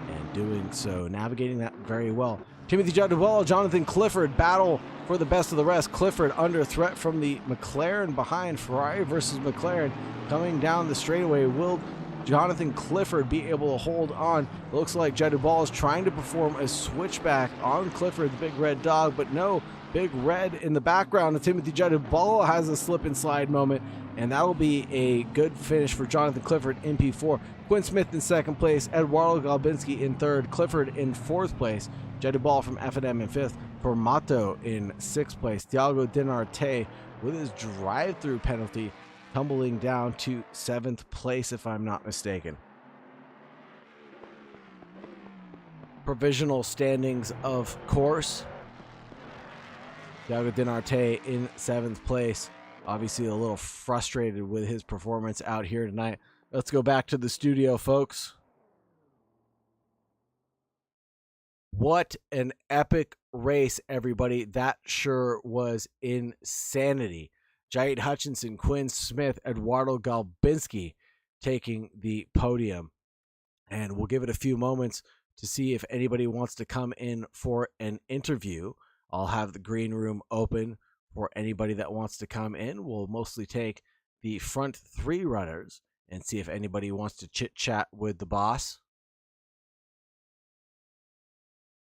and doing so, navigating that very well. Timothy Jadubal, Jonathan Clifford battle for the best of the rest. Clifford under threat from the McLaren behind. Ferrari versus McLaren coming down the straightaway. Will Jonathan Clifford be able to hold on? It looks like Jadubal is trying to perform a switchback on Clifford, the big red dog, but no, big red in the background. And Timothy Jadubal has a slip and slide moment, and that'll be a good finish for Jonathan Clifford in P4. Quinn Smith in second place, Eduardo Galbinski in third, Clifford in fourth place, Jadubal from F&M in fifth, Formato in sixth place, Thiago Dinarte with his drive-through penalty tumbling down to seventh place, if I'm not mistaken. Provisional standings, of course. Thiago Dinarte in seventh place. Obviously a little frustrated with his performance out here tonight. Let's go back to the studio, folks. What an epic race, everybody. That sure was insanity. Jait Hutchinson, Quinn Smith, Eduardo Galbinski taking the podium. And we'll give it a few moments to see if anybody wants to come in for an interview. I'll have the green room open for anybody that wants to come in. We'll mostly take the front three runners and see if anybody wants to chit-chat with the boss.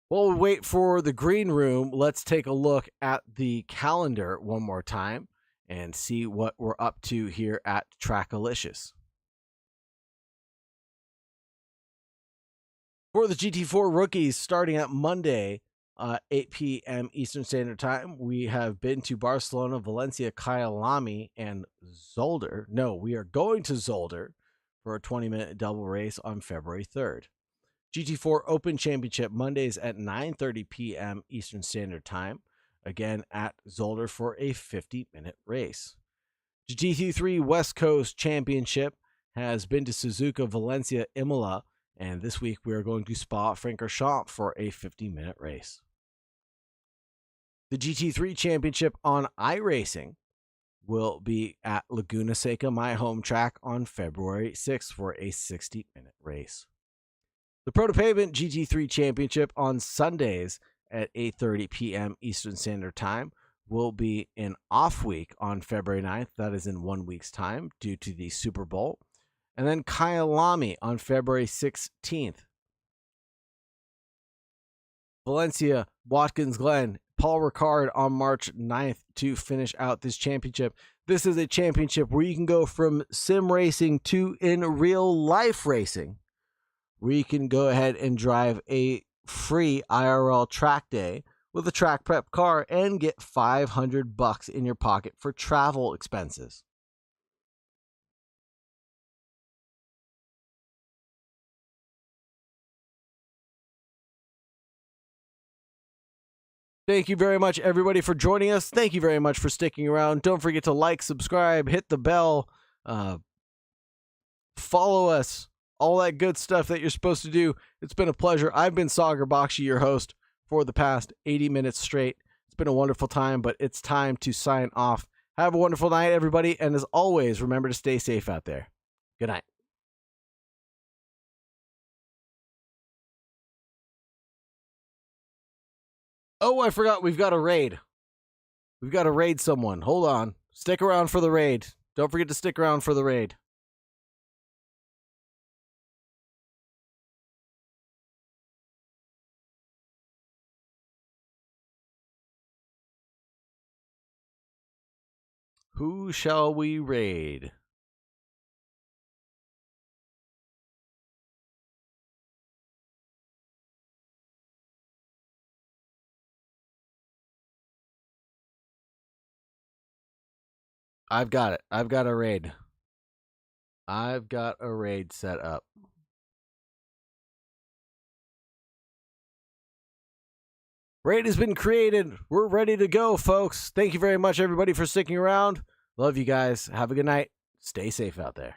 While we wait for the green room, let's take a look at the calendar one more time and see what we're up to here at TRACKILICIOUS. For the GT4 rookies, starting at Monday, 8 p.m. Eastern Standard Time, we have been to Barcelona, Valencia, Kyalami, and Zolder. No, we are going to Zolder for a 20-minute double race on February 3rd. GT4 Open Championship, Mondays at 9:30 p.m. Eastern Standard Time, again at Zolder for a 50-minute race. GT3 West Coast Championship has been to Suzuka, Valencia, Imola, and this week we are going to Spa-Francorchamps for a 50-minute race. The GT3 Championship on iRacing will be at Laguna Seca, my home track, on February 6th for a 60-minute race. The Pro to Pavement GT3 Championship on Sundays at 8:30 p.m. Eastern Standard Time will be an off week on February 9th. That is in 1 week's time due to the Super Bowl. And then Kyalami on February 16th. Valencia, Watkins Glen, Paul Ricard on March 9th to finish out this championship. This is a championship where you can go from sim racing to in real life racing, where you can go ahead and drive a free IRL track day with a track prep car and get $500 in your pocket for travel expenses. Thank you very much, everybody, for joining us. Thank you very much for sticking around. Don't forget to like, subscribe, hit the bell, follow us, all that good stuff that you're supposed to do. It's been a pleasure. I've been Saagar Bakshi, your host, for the past 80 minutes straight. It's been a wonderful time, but it's time to sign off. Have a wonderful night, everybody, and as always, remember to stay safe out there. Good night. Oh, I forgot we've got a raid. We've got to raid someone. Hold on. Stick around for the raid. Don't forget to stick around for the raid. Who shall we raid? I've got it. I've got a raid. I've got a raid set up. Raid has been created. We're ready to go, folks. Thank you very much, everybody, for sticking around. Love you guys. Have a good night. Stay safe out there.